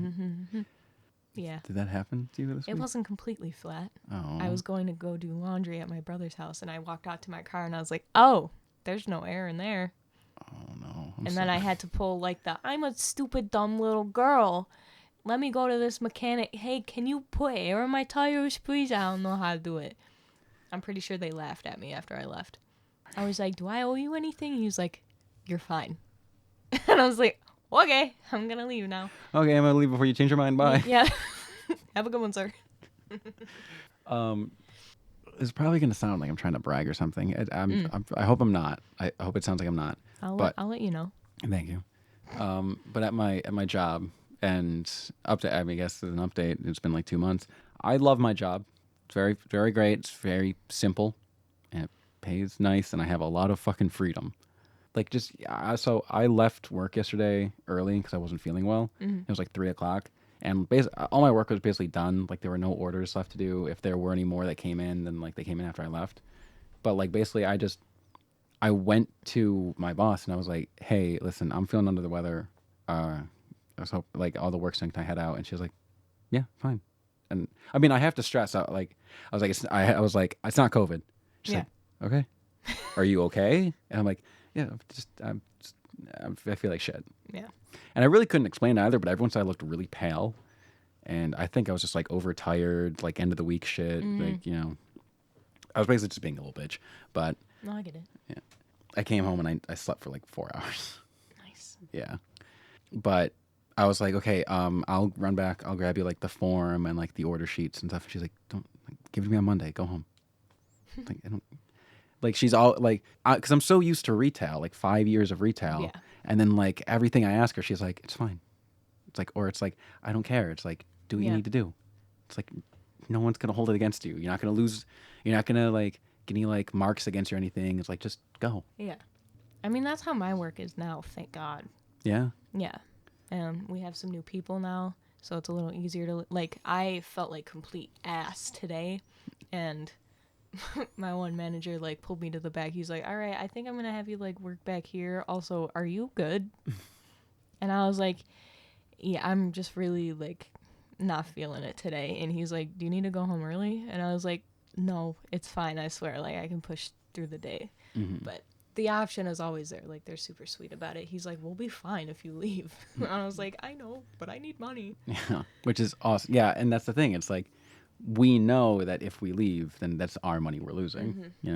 Yeah.
Did that happen to you this week?
It wasn't completely flat.
Oh.
I was going to go do laundry at my brother's house, and I walked out to my car, and I was like, oh, there's no air in there.
Oh, no.
Then I had to pull like I'm a stupid, dumb little girl. Let me go to this mechanic. Hey, can you put air in my tires, please? I don't know how to do it. I'm pretty sure they laughed at me after I left. I was like, do I owe you anything? And he was like, you're fine. And I was like, okay, I'm going to leave now.
Okay, I'm going to leave before you change your mind. Bye.
Yeah. Have a good one, sir.
It's probably going to sound like I'm trying to brag or something. I hope I'm not. I hope it sounds like I'm not.
I'll let you know.
Thank you. But at my job, and I guess as an update, it's been like 2 months. I love my job. It's very, very great. It's very simple, and it pays nice, and I have a lot of fucking freedom. Like so I left work yesterday early because I wasn't feeling well. It was like 3:00, and basically all my work was basically done. Like there were no orders left to do. If there were any more that came in, then like they came in after I left. But like basically I went to my boss and I was like, hey, listen, I'm feeling under the weather. I was hoping like all the work's done, can I head out? And she was like, yeah, fine. And I mean, I have to stress out. Like, I was like, it's not COVID. She's like, okay. Are you okay? And I'm like, yeah, I feel like shit.
Yeah.
And I really couldn't explain it either, but everyone said I looked really pale. And I think I was just like overtired, like end of the week shit. Like, I was basically just being a little bitch. But
No, I get it.
yeah, I came home and I slept for like 4 hours.
Nice.
Yeah. But I was like, okay, I'll run back. I'll grab you like the form and like the order sheets and stuff. And she's like, don't give it to me on Monday. Go home. Like, I don't. Like she's all like, because I'm so used to retail, like 5 years of retail,
Yeah.
and then like everything I ask her, she's like, it's fine. It's like, or it's like, I don't care. It's like, do what you need to do. It's like, no one's gonna hold it against you. You're not gonna lose. You're not gonna like get any like marks against you or anything. It's like, just go.
Yeah. I mean, that's how my work is now. Thank God.
Yeah.
Yeah. We have some new people now, so it's a little easier to like. I felt like complete ass today, and my one manager like pulled me to the back. He's like, "All right, I think I'm gonna have you like work back here. Also, are you good?" And I was like, "Yeah, I'm just really like not feeling it today." And he's like, "Do you need to go home early?" And I was like, "No, it's fine. I swear. Like I can push through the day." But the option is always there. Like they're super sweet about it. He's like, "We'll be fine if you leave." And I was like, "I know, but I need money."
Yeah. Which is awesome. Yeah, and that's the thing. It's like, we know that if we leave, then that's our money we're losing. You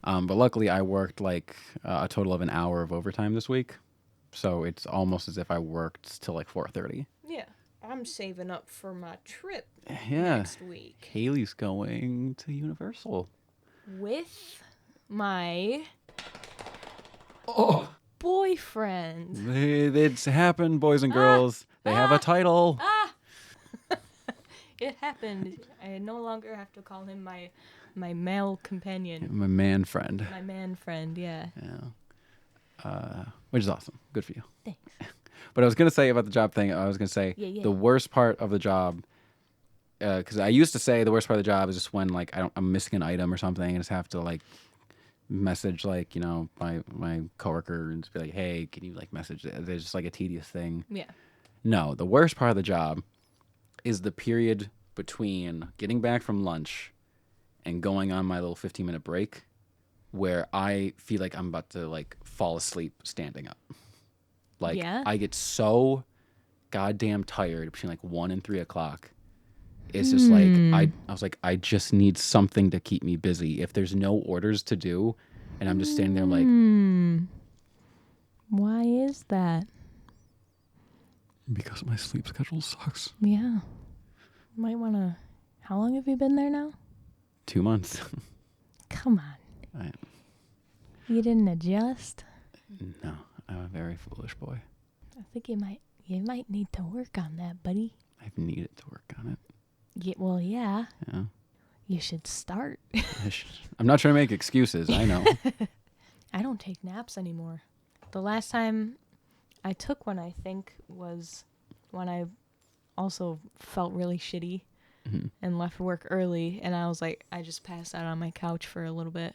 know. But luckily, I worked like a total of an hour of overtime this week, so it's almost as if I worked till like 4:30.
Yeah, I'm saving up for my trip
Yeah.
next week
Haley's going to Universal.
with my
Oh,
boyfriend.
it's happened, boys and girls. They have a title.
It happened. I no longer have to call him my male companion.
My man friend.
My man friend, yeah.
Yeah. Which is awesome. Good for you.
Thanks.
But I was gonna say about the job thing. I was gonna say
Yeah.
the worst part of the job. Because I used to say the worst part of the job is just when like I'm missing an item or something, and I just have to like message like my coworker and just be like, hey, can you like message it? It's just like a tedious thing.
Yeah.
No, the worst part of the job is the period between getting back from lunch and going on my little 15-minute break where I feel like I'm about to like fall asleep standing up. Like
Yeah?
I get so goddamn tired between like 1 and 3 o'clock. It's just like I was like, I just need something to keep me busy. If there's no orders to do and I'm just standing there, I'm like,
Why is that?
because my sleep schedule sucks.
Yeah. Might want to. How long have you been there now?
2 months.
Come on. You didn't adjust?
No, I'm a very foolish boy.
I think you might need to work on that, buddy.
I've needed to work on it.
Yeah, well, yeah.
Yeah.
You should start.
I'm not trying to make excuses. I know.
I don't take naps anymore. The last time I took one, I think, was when I also felt really shitty and left work early. And I was like, I just passed out on my couch for a little bit.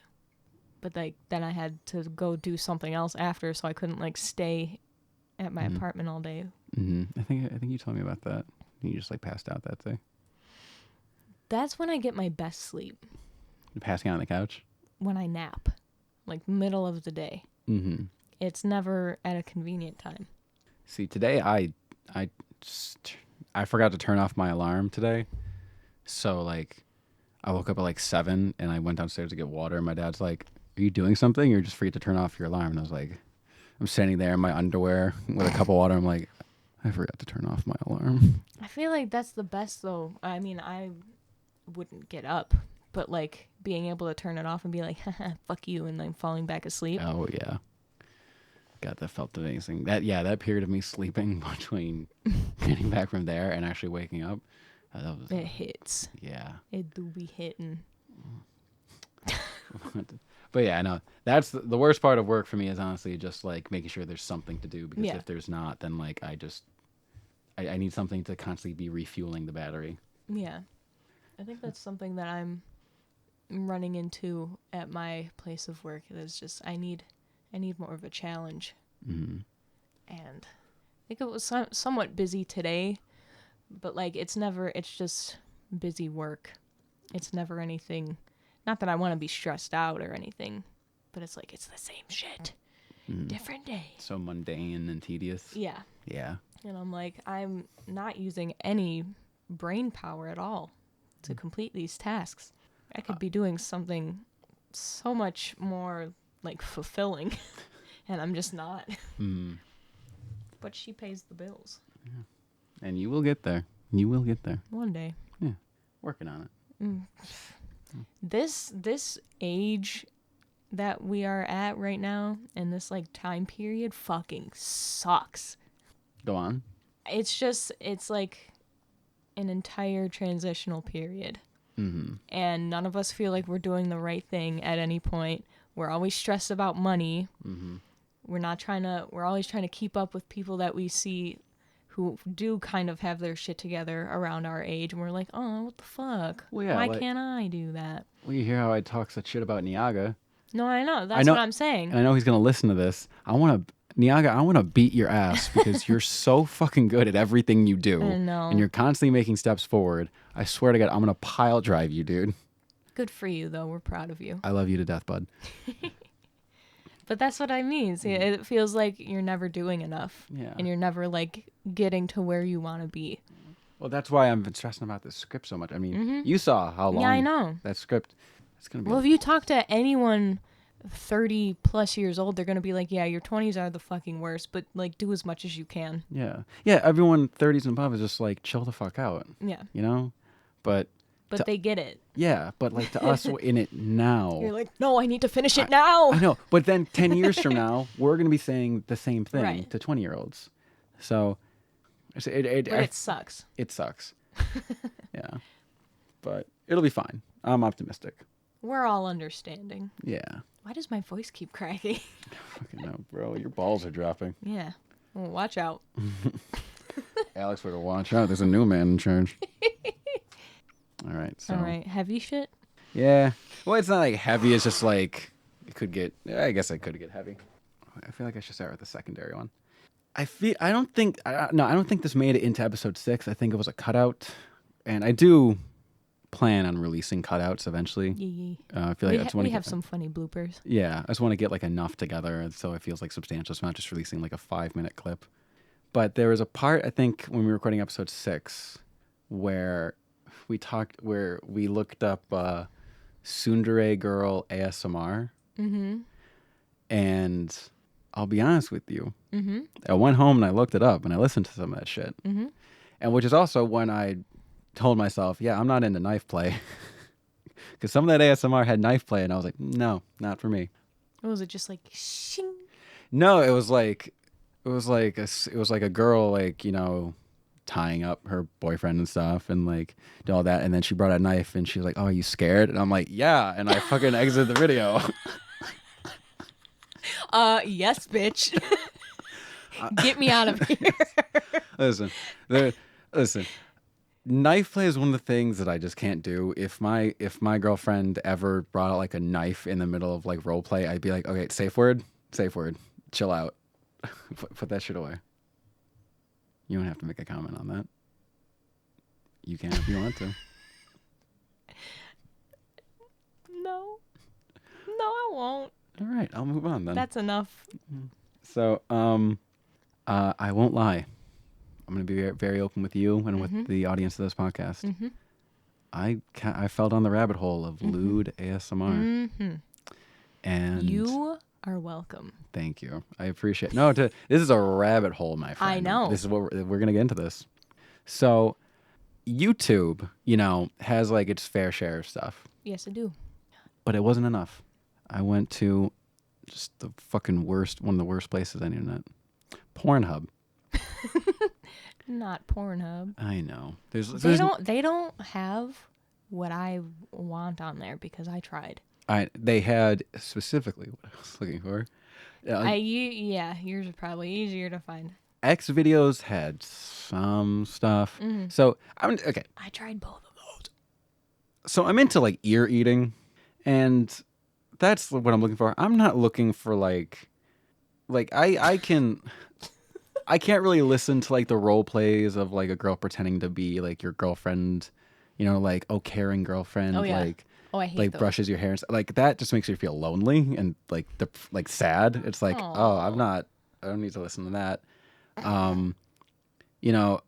But like then I had to go do something else after, so I couldn't like stay at my apartment all day.
I think you told me about that. You just like passed out that day.
That's when I get my best sleep.
You're passing out on the couch?
When I nap, like middle of the day. It's never at a convenient time.
See, today I forgot to turn off my alarm today. So like I woke up at like 7 and I went downstairs to get water and my dad's like, are you doing something or just forget to turn off your alarm? And I was like, I'm standing there in my underwear with a cup of water. I'm like, I forgot to turn off my alarm.
I feel like that's the best though. I mean, I wouldn't get up, but like being able to turn it off and be like, fuck you, and then falling back asleep.
Oh yeah. God, that felt amazing. That period of me sleeping between getting back from there and actually waking up. That was,
it hits.
Yeah.
It do be hitting.
But yeah, no, that's the worst part of work for me is honestly just like making sure there's something to do, because if there's not, then like I need something to constantly be refueling the battery.
Yeah. I think that's something that I'm running into at my place of work. It's just I need more of a challenge. And I think it was somewhat busy today, but like it's just busy work. It's never anything. Not that I want to be stressed out or anything, but it's like it's the same shit. different day.
So mundane and tedious.
Yeah.
Yeah.
And I'm like, I'm not using any brain power at all to complete these tasks. I could be doing something so much more like fulfilling, and I'm just not.
Mm.
But she pays the bills.
And you will get there. You will get there.
One day.
Yeah. Working on it.
This age that we are at right now and this like time period fucking sucks.
Go on.
It's like an entire transitional period.
Mm-hmm.
And none of us feel like we're doing the right thing at any point. We're always stressed about money.
Mm-hmm.
We're always trying to keep up with people that we see who do kind of have their shit together around our age. And we're like, oh, what the fuck?
Well, yeah,
Why
like-
can't I do that?
Well, you hear how I talk such shit about Niaga.
No, I know. That's
know-
what I'm saying.
And I know he's going to listen to this. Niaga, I want to beat your ass because you're so fucking good at everything you do.
I know.
And you're constantly making steps forward. I swear to God, I'm going to pile drive you, dude.
Good for you, though. We're proud of you.
I love you to death, bud.
But that's what I mean. See, it feels like you're never doing enough.
Yeah.
And you're never, like, getting to where you want to be.
Well, that's why I've been stressing about this script so much. I mean, you saw how long
Yeah, I know.
that script is going to be.
Well, if you talk to anyone 30 plus years old, they're going to be like, yeah, your 20s are the fucking worst, but, like, do as much as you can.
Yeah. Yeah, everyone 30s and above is just like, chill the fuck out,
Yeah.
you know? But
They get it.
yeah, but like to us in it now.
You're like, no, I need to finish it now.
I know, but then 10 years from now, we're going to be saying the same thing
Right.
to 20-year-olds. So
But it sucks.
it sucks. Yeah. But it'll be fine. I'm optimistic.
We're all understanding.
Yeah.
Why does my voice keep cracking?
Fucking no, bro. Your balls are dropping.
Yeah. Well, watch out.
Alex better watch out. There's a new man in charge. All right. So.
All right. Heavy shit?
Yeah. Well, it's not like heavy. It's just like it could get. I guess it could get heavy. I feel like I should start with the secondary one. I don't think this made it into episode 6. I think it was a cutout, and I do plan on releasing cutouts eventually.
Yee.
I feel like
We have some funny bloopers.
Yeah, I just want to get like enough together so it feels like substantial. So I'm not just releasing like a 5-minute clip. But there was a part, I think, when we were recording episode 6 where we looked up tsundere girl ASMR.
Mm-hmm.
And I'll be honest with you.
Mm-hmm.
I went home and I looked it up and I listened to some of that shit.
Mm-hmm.
And which is also when I told myself, yeah, I'm not into knife play. Because some of that ASMR had knife play and I was like, no, not for me.
What was it? Just like shing?
No, it was like a girl, like, you know, tying up her boyfriend and stuff and like did all that. And then she brought a knife and she was like, oh, are you scared? And I'm like, yeah. And I fucking exited the video.
Yes, bitch. Get me out of here.
Listen. Knife play is one of the things that I just can't do. If my girlfriend ever brought out like a knife in the middle of like role play, I'd be like, okay, safe word, chill out, put that shit away. You don't have to make a comment on that. You can if you want to.
No, I won't.
All right, I'll move on then.
That's enough.
So, I won't lie. I'm going to be very open with you and with the audience of this podcast.
Mm-hmm.
I fell down the rabbit hole of lewd ASMR.
Mm-hmm.
And
You are welcome.
thank you. I appreciate. No, this is a rabbit hole, my friend.
I know.
This is what we're going to get into this. So, YouTube, you know, has like its fair share of stuff,
Yes, I do.
but it wasn't enough. I went to just the fucking worst, one of the worst places on the internet. Pornhub.
Not Pornhub.
I know.
They don't have what I want on there because I tried.
They had specifically what I was looking for.
Yours are probably easier to find.
X videos had some stuff. So I'm okay.
I tried both of those.
So I'm into like ear eating, and that's what I'm looking for. I'm not looking for like I can't really listen to like the role plays of like a girl pretending to be like your girlfriend, you know, like caring girlfriend,
Oh, yeah.
like
Oh, I hate
like
those.
brushes your hair and like that just makes you feel lonely and like sad. It's like, oh, I don't need to listen to that.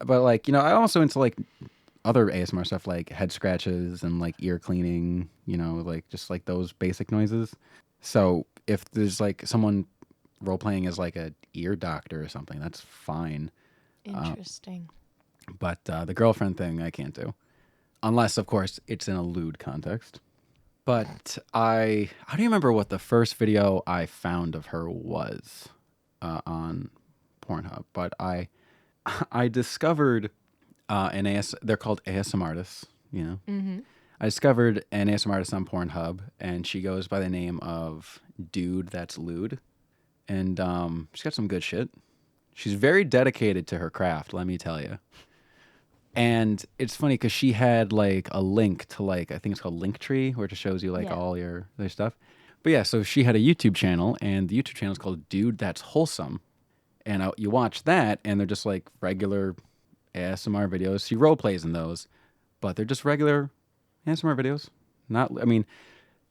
But like, I'm also into like other ASMR stuff like head scratches and like ear cleaning, like just like those basic noises. So if there's like someone role playing as like a ear doctor or something, that's fine.
Interesting.
But the girlfriend thing I can't do. Unless, of course, it's in a lewd context. But I don't remember what the first video I found of her was on Pornhub. But I discovered they're called ASM artists,
Mm-hmm.
I discovered an ASM artist on Pornhub, and she goes by the name of Dude That's Lewd. And she's got some good shit. She's very dedicated to her craft, let me tell you. And it's funny because she had like a link to like, I think it's called Linktree, where it just shows you like all their stuff. But yeah, so she had a YouTube channel, and the YouTube channel is called Dude That's Wholesome. And you watch that, and they're just like regular ASMR videos. She role plays in those, but they're just regular ASMR videos. Not, I mean,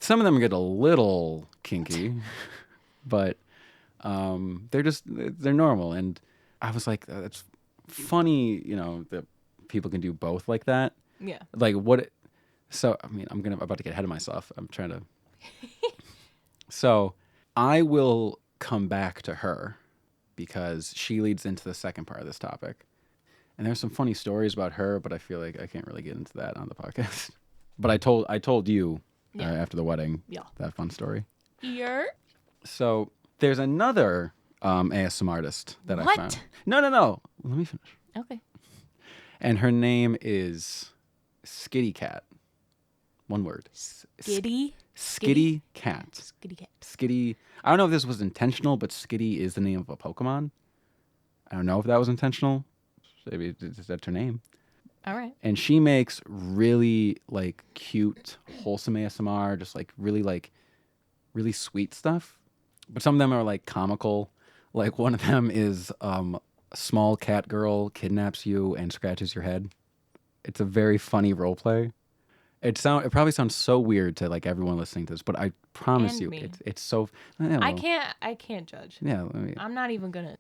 some of them get a little kinky, but they're normal. And I was like, that's funny, that people can do both like that.
Yeah.
Like what? So I mean, I'm about to get ahead of myself. I'm trying to. So I will come back to her because she leads into the second part of this topic. And there's some funny stories about her, but I feel like I can't really get into that on the podcast. But I told you after the wedding that fun story.
Yeah.
So there's another ASM artist that I found. No. Let me finish.
Okay.
And her name is Skitty Cat. One word.
Skitty?
Skitty Cat.
Skitty Cat.
Skitty. I don't know if this was intentional, but Skitty is the name of a Pokemon. I don't know if that was intentional. Maybe that's her name.
All right.
And she makes really like cute, wholesome ASMR, just like really sweet stuff. But some of them are like comical. Like one of them is a small cat girl kidnaps you and scratches your head. It's a very funny role play. It probably sounds so weird to like everyone listening to this, but I promise
And
you,
me.
it's so.
I can't judge.
Yeah,
I'm not even gonna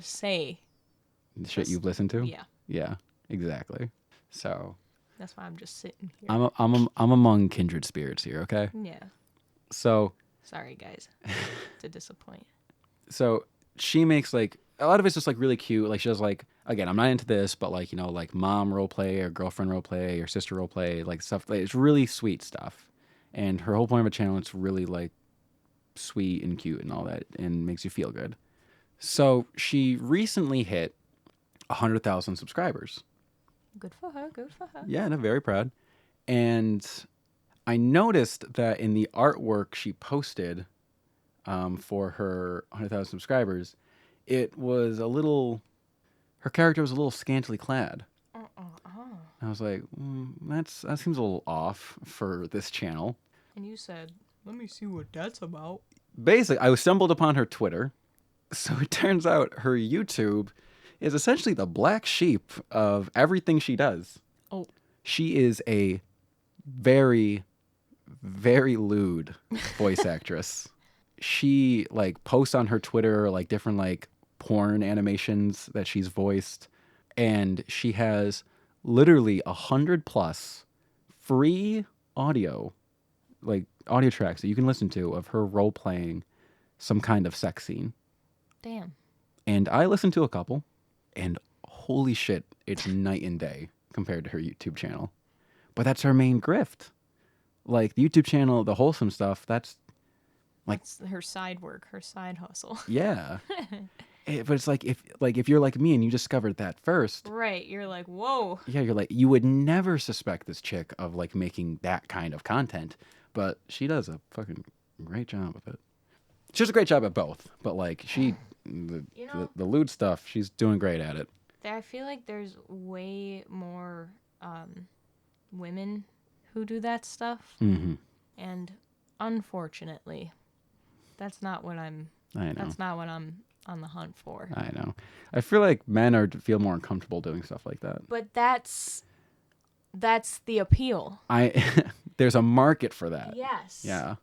say
the shit you've listened to.
Yeah.
Yeah, exactly. So
that's why I'm just sitting here.
I'm among kindred spirits here. Okay.
Yeah.
So.
Sorry, guys, to disappoint.
So she makes like a lot of it's just like really cute. Like she does like, again, I'm not into this, but like like mom role play or girlfriend role play or sister role play, like stuff. Like, it's really sweet stuff. And her whole point of a channel, it's really like sweet and cute and all that, and makes you feel good. So she recently hit 100,000 subscribers.
Good for her. Good for her.
Yeah, and I'm very proud. And I noticed that in the artwork she posted for her 100,000 subscribers, her character was a little scantily clad. I was like, that seems a little off for this channel.
And you said, let me see what that's about.
Basically, I stumbled upon her Twitter. So it turns out her YouTube is essentially the black sheep of everything she does.
Oh.
She is a very, very lewd voice actress. She like posts on her Twitter like different like porn animations that she's voiced, and she has literally 100+ free audio tracks that you can listen to of her role playing some kind of sex scene.
Damn.
And I listened to a couple, and holy shit, it's night and day compared to her YouTube channel. But that's her main grift. Like the YouTube channel, the wholesome stuff, that's like
that's her side work, her side hustle.
Yeah. But it's like if you're like me and you discovered that first.
Right, you're like, whoa.
Yeah, you're like, you would never suspect this chick of like making that kind of content, but she does a fucking great job with it. She does a great job at both, but like the lewd stuff, she's doing great at it.
I feel like there's way more women who do that stuff.
Mm-hmm.
And unfortunately, that's not what I'm on the hunt for.
I know. I feel like men feel more uncomfortable doing stuff like that.
But that's the appeal.
There's a market for that.
Yes.
Yeah.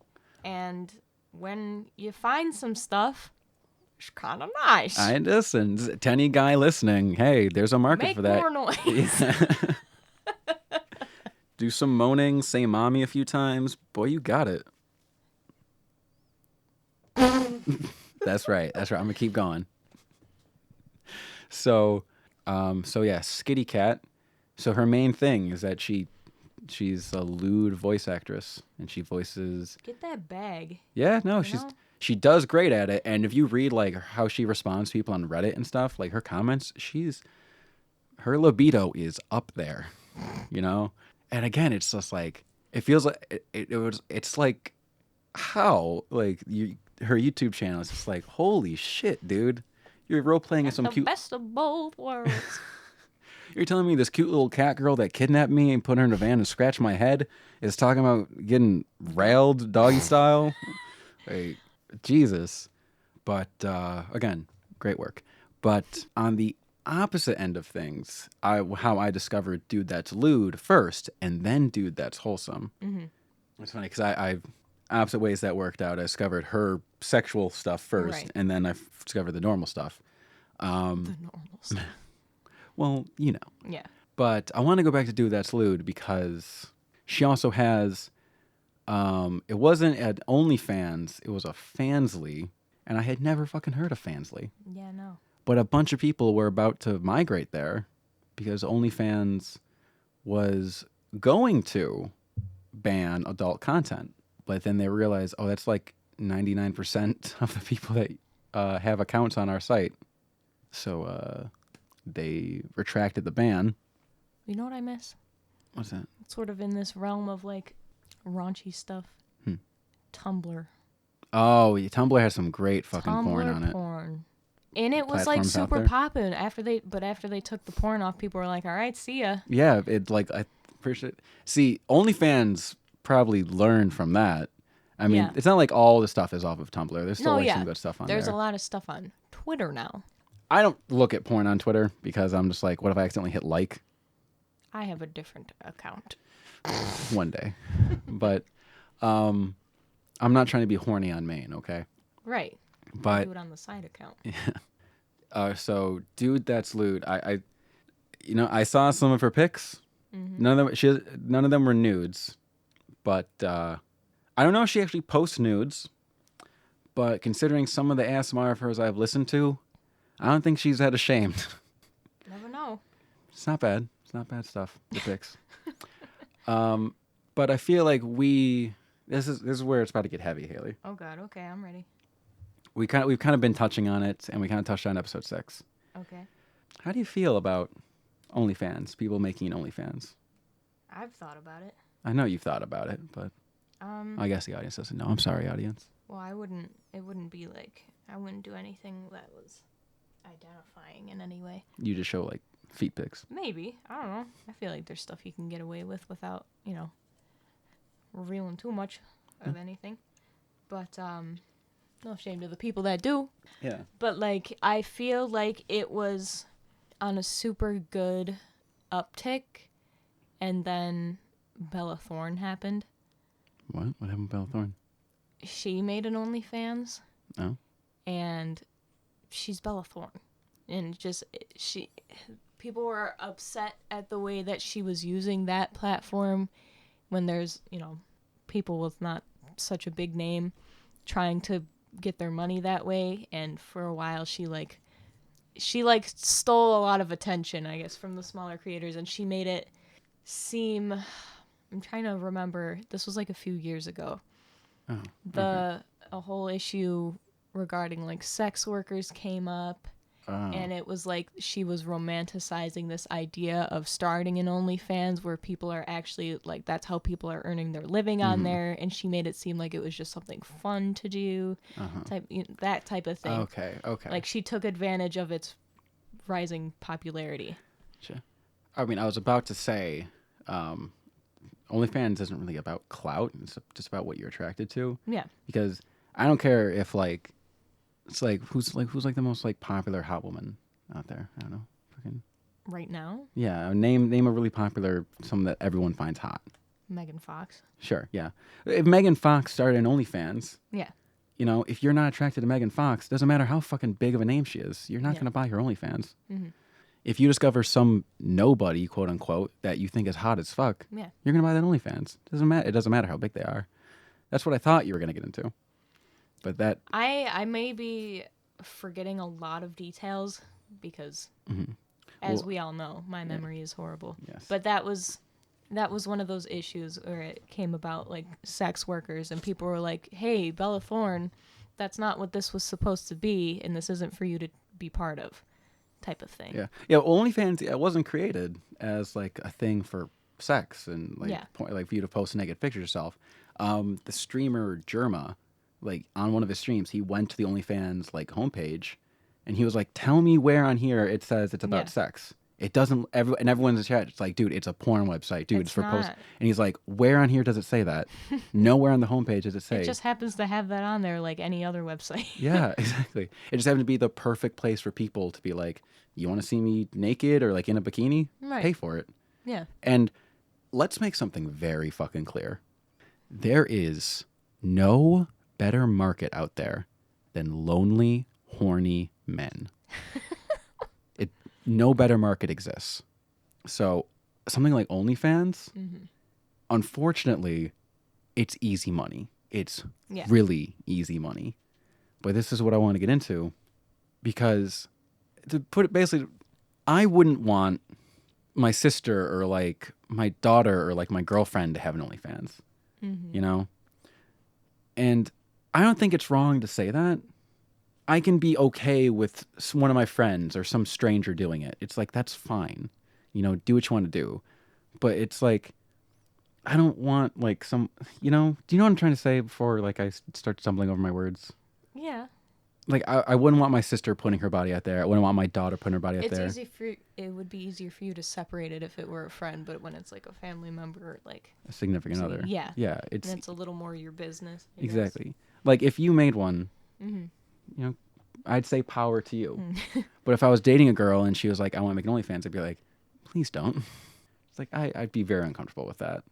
And when you find some stuff, it's kind of nice.
I listen. To any guy listening, hey, there's a market
Make
for that.
more noise.
Yeah. Do some moaning, say mommy a few times. Boy, you got it. That's right. That's right. I'm gonna keep going. So yeah, Skitty Cat. So her main thing is that she's a lewd voice actress and she voices.
Get that bag.
Yeah, no,
You know?
she does great at it. And if you read like how she responds to people on Reddit and stuff, like her comments, her libido is up there, you know. And again, it's just like it feels like it's like how like her YouTube channel is just like holy shit, dude, you're role playing as some
The
cute.
best of both worlds.
You're telling me this cute little cat girl that kidnapped me and put her in a van and scratched my head is talking about getting railed doggy style? Like, Jesus. But again, great work. But on the opposite end of things, how I discovered Dude That's Lewd first and then Dude That's Wholesome. Mm-hmm. It's funny because I opposite ways that worked out. I discovered her sexual stuff first,
Right.
and then I discovered the normal stuff.
The normal stuff.
Well, you know.
Yeah.
But I want to go back to Dude That's Lewd because she also has, it wasn't at OnlyFans, it was a Fansly, and I had never fucking heard of Fansly.
Yeah, no.
But a bunch of people were about to migrate there because OnlyFans was going to ban adult content. But then they realized, oh, that's like 99% of the people that have accounts on our site. So they retracted the ban.
You know what I miss?
What's that?
It's sort of in this realm of like raunchy stuff. Tumblr.
Oh, yeah, Tumblr has some great fucking
Tumblr
porn on it.
porn. And it was like
Platforms out
super
there.
poppin'. After they took the porn off, people were like, "All right, see ya."
Yeah, it like I appreciate. See, OnlyFans probably learned from that. I mean,
Yeah.
it's not like all the stuff is off of Tumblr. There's still
No,
like
yeah.
some good stuff on
There's
there.
a lot of stuff on Twitter now.
I don't look at porn on Twitter because I'm just like, what if I accidentally hit like
I have a different account.
one day? But I'm not trying to be horny on Maine, okay?
Right.
But
Do it on the side account.
so Dude That's Lewd. I saw some of her pics.
Mm-hmm.
None of them were nudes, but I don't know if she actually posts nudes. But considering some of the ASMR of hers I've listened to, I don't think she's that ashamed.
Never know.
It's not bad. It's not bad stuff. The pics. But I feel like this is where it's about to get heavy, Haley.
Oh God. Okay, I'm ready.
We've kind of been touching on it, and we kind of touched on episode 6.
Okay.
How do you feel about OnlyFans? People making OnlyFans.
I've thought about it.
I know you've thought about it, but I guess the audience doesn't know. I'm sorry, audience.
Well, it wouldn't be like, I wouldn't do anything that was identifying in any way.
You just show like feet pics.
Maybe. I don't know. I feel like there's stuff you can get away with without, revealing too much of anything. But, no shame to the people that do.
Yeah.
But, like, I feel like it was on a super good uptick, and then Bella Thorne happened.
What? What happened with Bella Thorne?
She made an OnlyFans.
Oh.
And she's Bella Thorne. And people were upset at the way that she was using that platform when there's, people with not such a big name trying to get their money that way. And for a while she stole a lot of attention, I guess, from the smaller creators, and she made it seem, I'm trying to remember, this was like a few years ago.
Oh,
A whole issue regarding like sex workers came up. And it was like she was romanticizing this idea of starting an OnlyFans where people are actually like, that's how people are earning their living on there. And she made it seem like it was just something fun to do, that type of thing.
Okay.
Like she took advantage of its rising popularity.
Sure. I mean, I was about to say, OnlyFans isn't really about clout. It's just about what you're attracted to.
Yeah.
Because I don't care if like, it's like who's the most like popular hot woman out there? I don't know. Fucking
Right now?
yeah. Name a really popular someone that everyone finds hot.
Megan Fox.
Sure, yeah. If Megan Fox started an OnlyFans,
Yeah.
you know, if you're not attracted to Megan Fox, doesn't matter how fucking big of a name she is, you're not
Yeah.
going to buy her OnlyFans.
Mm-hmm.
If you discover some nobody, quote unquote, that you think is hot as fuck,
Yeah.
you're going to buy that OnlyFans. Doesn't matter. It doesn't matter how big they are. That's what I thought you were going to get into. But that...
I may be forgetting a lot of details because, as
Well,
we all know, my memory is horrible.
Yes.
But that was one of those issues where it came about like sex workers and people were like, "Hey, Bella Thorne, that's not what this was supposed to be, and this isn't for you to be part of," type of thing.
Yeah. Yeah, OnlyFans, it wasn't created as like a thing for sex and like
Yeah.
like for you to post naked pictures of yourself. The streamer Jerma, like on one of his streams, he went to the OnlyFans like homepage, and he was like, "Tell me where on here it says it's about
Yeah.
sex." It doesn't. And everyone's in the chat. It's like, dude, it's a porn website, dude. It's for post.
not.
And he's like, "Where on here does it say that? Nowhere on the homepage does it say."
It just happens to have that on there like any other website.
Yeah, exactly. It just happened to be the perfect place for people to be like, "You want to see me naked or like in a bikini?
Right.
Pay for it."
Yeah.
And let's make something very fucking clear. There is no better market out there than lonely, horny men. No better market exists. So something like OnlyFans, unfortunately, it's easy money. It's
Yeah.
really easy money. But this is what I want to get into, because to put it basically, I wouldn't want my sister or like my daughter or like my girlfriend to have an OnlyFans, you know? And I don't think it's wrong to say that. I can be okay with one of my friends or some stranger doing it. It's like, that's fine. You know, do what you want to do. But it's like, I don't want like some, you know, do you know what I'm trying to say before like I start stumbling over my words?
Yeah.
Like, I wouldn't want my sister putting her body out there. I wouldn't want my daughter putting her body out there.
It would be easier for you to separate it if it were a friend, but when it's like a family member, like
A significant other.
yeah,
Yeah.
then it's a little more your business. I guess.
Exactly. Like if you made one,
Mm-hmm.
you know, I'd say power to you. But if I was dating a girl and she was like, "I want to make an OnlyFans," I'd be like, "Please don't." It's like I'd be very uncomfortable with that.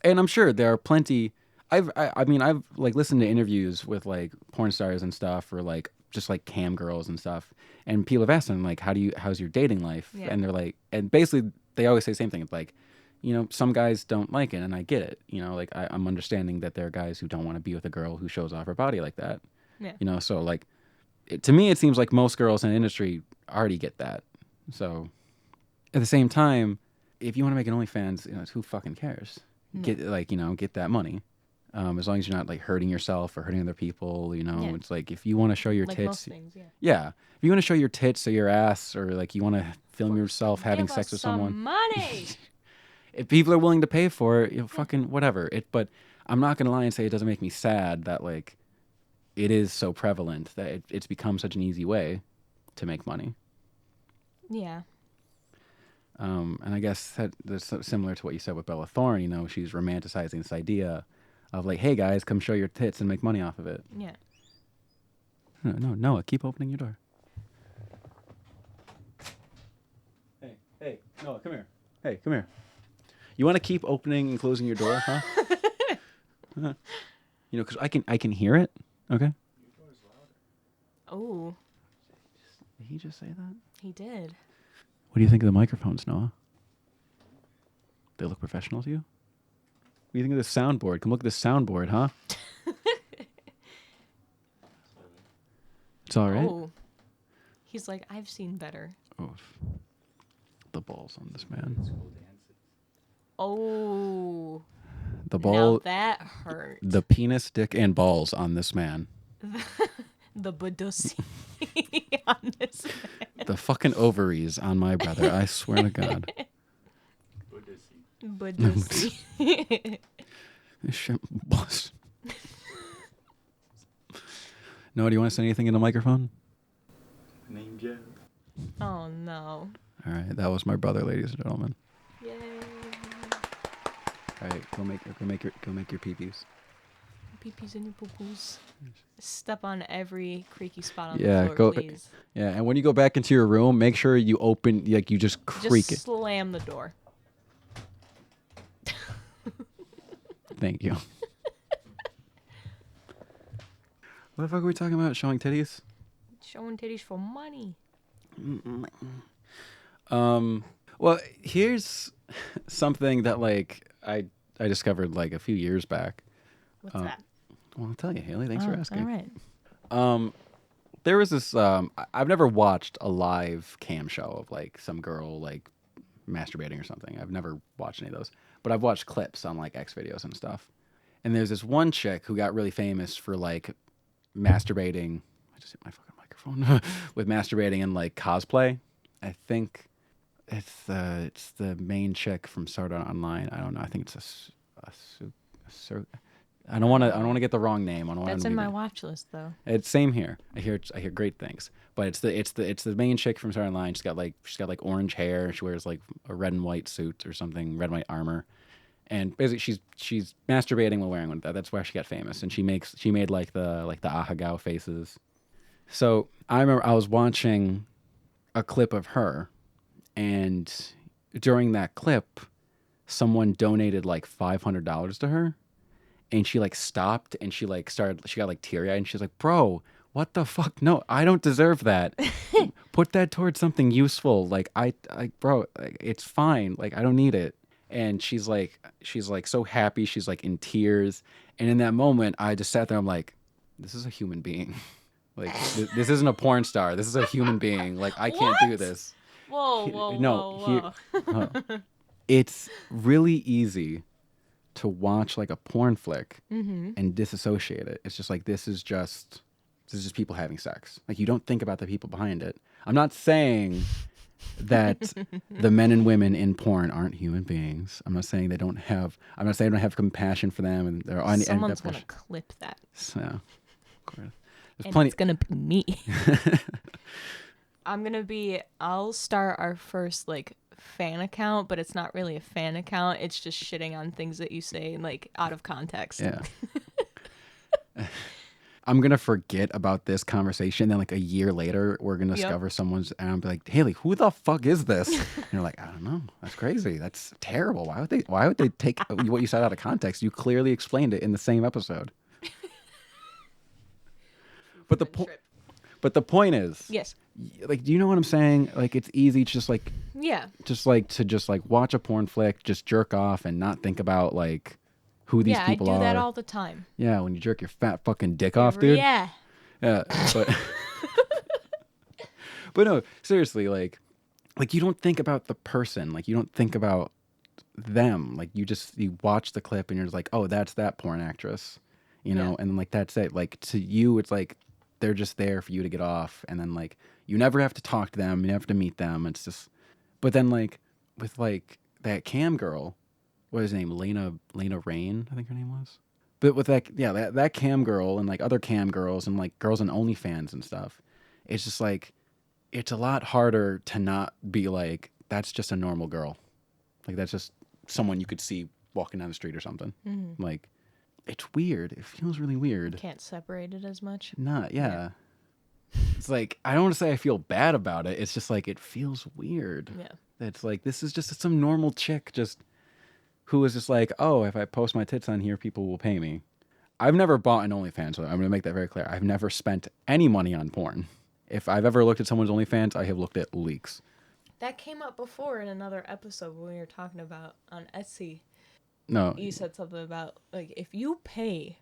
And I'm sure there are plenty. I mean I've like listened to interviews with like porn stars and stuff, or like just like cam girls and stuff, and people have asked them like, how's your dating life?
Yeah.
And they're like, and basically they always say the same thing. It's like, you know, some guys don't like it, and I get it. You know, like I'm understanding that there are guys who don't want to be with a girl who shows off her body like that.
Yeah.
You know, so like, to me, it seems like most girls in the industry already get that. So, at the same time, if you want to make an OnlyFans, you know, who fucking cares? Get like, you know, get that money. As long as you're not like hurting yourself or hurting other people, you know.
Yeah.
It's like if you want to show your
Like
tits,
most things, yeah.
yeah. If you want to show your tits or your ass, or like you want to film yourself having
Give
sex
us
with
some
someone,
money.
if people are willing to pay for it, you know, fucking whatever. But I'm not gonna lie and say it doesn't make me sad that like it is so prevalent that it's become such an easy way to make money.
Yeah.
And I guess that's similar to what you said with Bella Thorne. You know, she's romanticizing this idea of like, "Hey guys, come show your tits and make money off of it."
Yeah.
No, Noah, keep opening your door. Hey, Noah, come here. Hey, come here. You want to keep opening and closing your door, huh? You know, because I can hear it. Okay.
Oh,
Did he just say that?
he did.
What do you think of the microphones, Noah? They look professional to you? What do you think of this soundboard? Come look at this soundboard, huh? It's all right.
Oh. He's like, I've seen better.
Oof. The balls on this man.
Oh.
The
Now
ball,
that hurt.
the penis, dick, and balls on this man.
The badusi on this man.
The fucking ovaries on my brother. I swear to God.
Badusi.
This shit bust. Noah, do you want to say anything in the microphone?
Name Jeff.
Oh no.
All right, that was my brother, ladies and gentlemen.
Yay.
All right, go make your peepees.
Peepees and your poo-poos. Step on every creaky spot on
Yeah,
the floor, please.
Yeah, and when you go back into your room, make sure you open, like you just creak
Just
it.
slam the door.
Thank you. What the fuck are we talking about? Showing titties?
Showing titties for money.
Well, here's something that like I discovered like a few years back.
What's that?
Well, I'll tell you, Haley. Thanks for asking.
All right.
There was this. I've never watched a live cam show of like some girl like masturbating or something. I've never watched any of those, but I've watched clips on like X videos and stuff. And there's this one chick who got really famous for like masturbating. I just hit my fucking microphone with masturbating and like cosplay. I think it's the main chick from Sword Art Online. I don't know. I think it's I don't want to get the wrong name. I don't
That's
wanna
in my
maybe-
watch list, though.
It's same here. I hear great things, but it's the main chick from Sword Art Online. She's got like orange hair. She wears like a red and white suit or something, red and white armor, and basically she's masturbating while wearing one. That's why she got famous, and she made like the ahagao faces. So I remember I was watching a clip of her, and during that clip, someone donated like $500 to her. And she like stopped and she got like teary eyed and she's like, bro, what the fuck? No, I don't deserve that. Put that towards something useful. Like bro, like, it's fine. Like I don't need it. And she's like so happy. She's like in tears. And in that moment, I just sat there. I'm like, this is a human being. Like this isn't a porn star. This is a human being. Like I can't do
What?
this.
Whoa.
It's really easy to watch like a porn flick and disassociate it. It's just like this is just people having sex. Like you don't think about the people behind it. I'm not saying that the men and women in porn aren't human beings. I'm not saying they don't have compassion for them and they're on
Someone's gonna clip that.
So, of course. There's
And
plenty.
it's gonna be me. I'll start our first like fan account, but it's not really a fan account. It's just shitting on things that you say like out of context.
Yeah. I'm gonna forget about this conversation. Then, like a year later, we're gonna discover someone's, and I'll be like, "Haley, who the fuck is this?" And you're like, "I don't know. That's crazy. That's terrible. Why would they take what you said out of context? You clearly explained it in the same episode." But the point is,
Yes.
like, do you know what I'm saying? Like, it's easy to just watch a porn flick, just jerk off, and not think about like who these people are.
Yeah, I do that all the time.
Yeah, when you jerk your fat fucking dick off, dude.
Yeah.
Yeah, but but no, seriously, like you don't think about the person, like you don't think about them, like you watch the clip and you're just like, oh, that's that porn actress, you know, and then like that's it. Like to you, it's like they're just there for you to get off, and then like you never have to talk to them, you never have to meet them. It's just, but then like with like that cam girl, what is her name, Lena Rain, I think her name was. But with that cam girl and like other cam girls and like girls on OnlyFans and stuff, it's just like it's a lot harder to not be like that's just a normal girl, like that's just someone you could see walking down the street or something. Like it's weird. It feels really weird.
Can't separate it as much.
Yeah. It's like I don't want to say I feel bad about it. It's just like it feels weird.
Yeah.
It's like this is just some normal chick just who is just like, oh, if I post my tits on here, people will pay me. I've never bought an OnlyFans, so I'm going to make that very clear. I've never spent any money on porn. If I've ever looked at someone's OnlyFans, I have looked at leaks.
That came up before in another episode when we were talking about on Etsy.
No.
You said something about like if you pay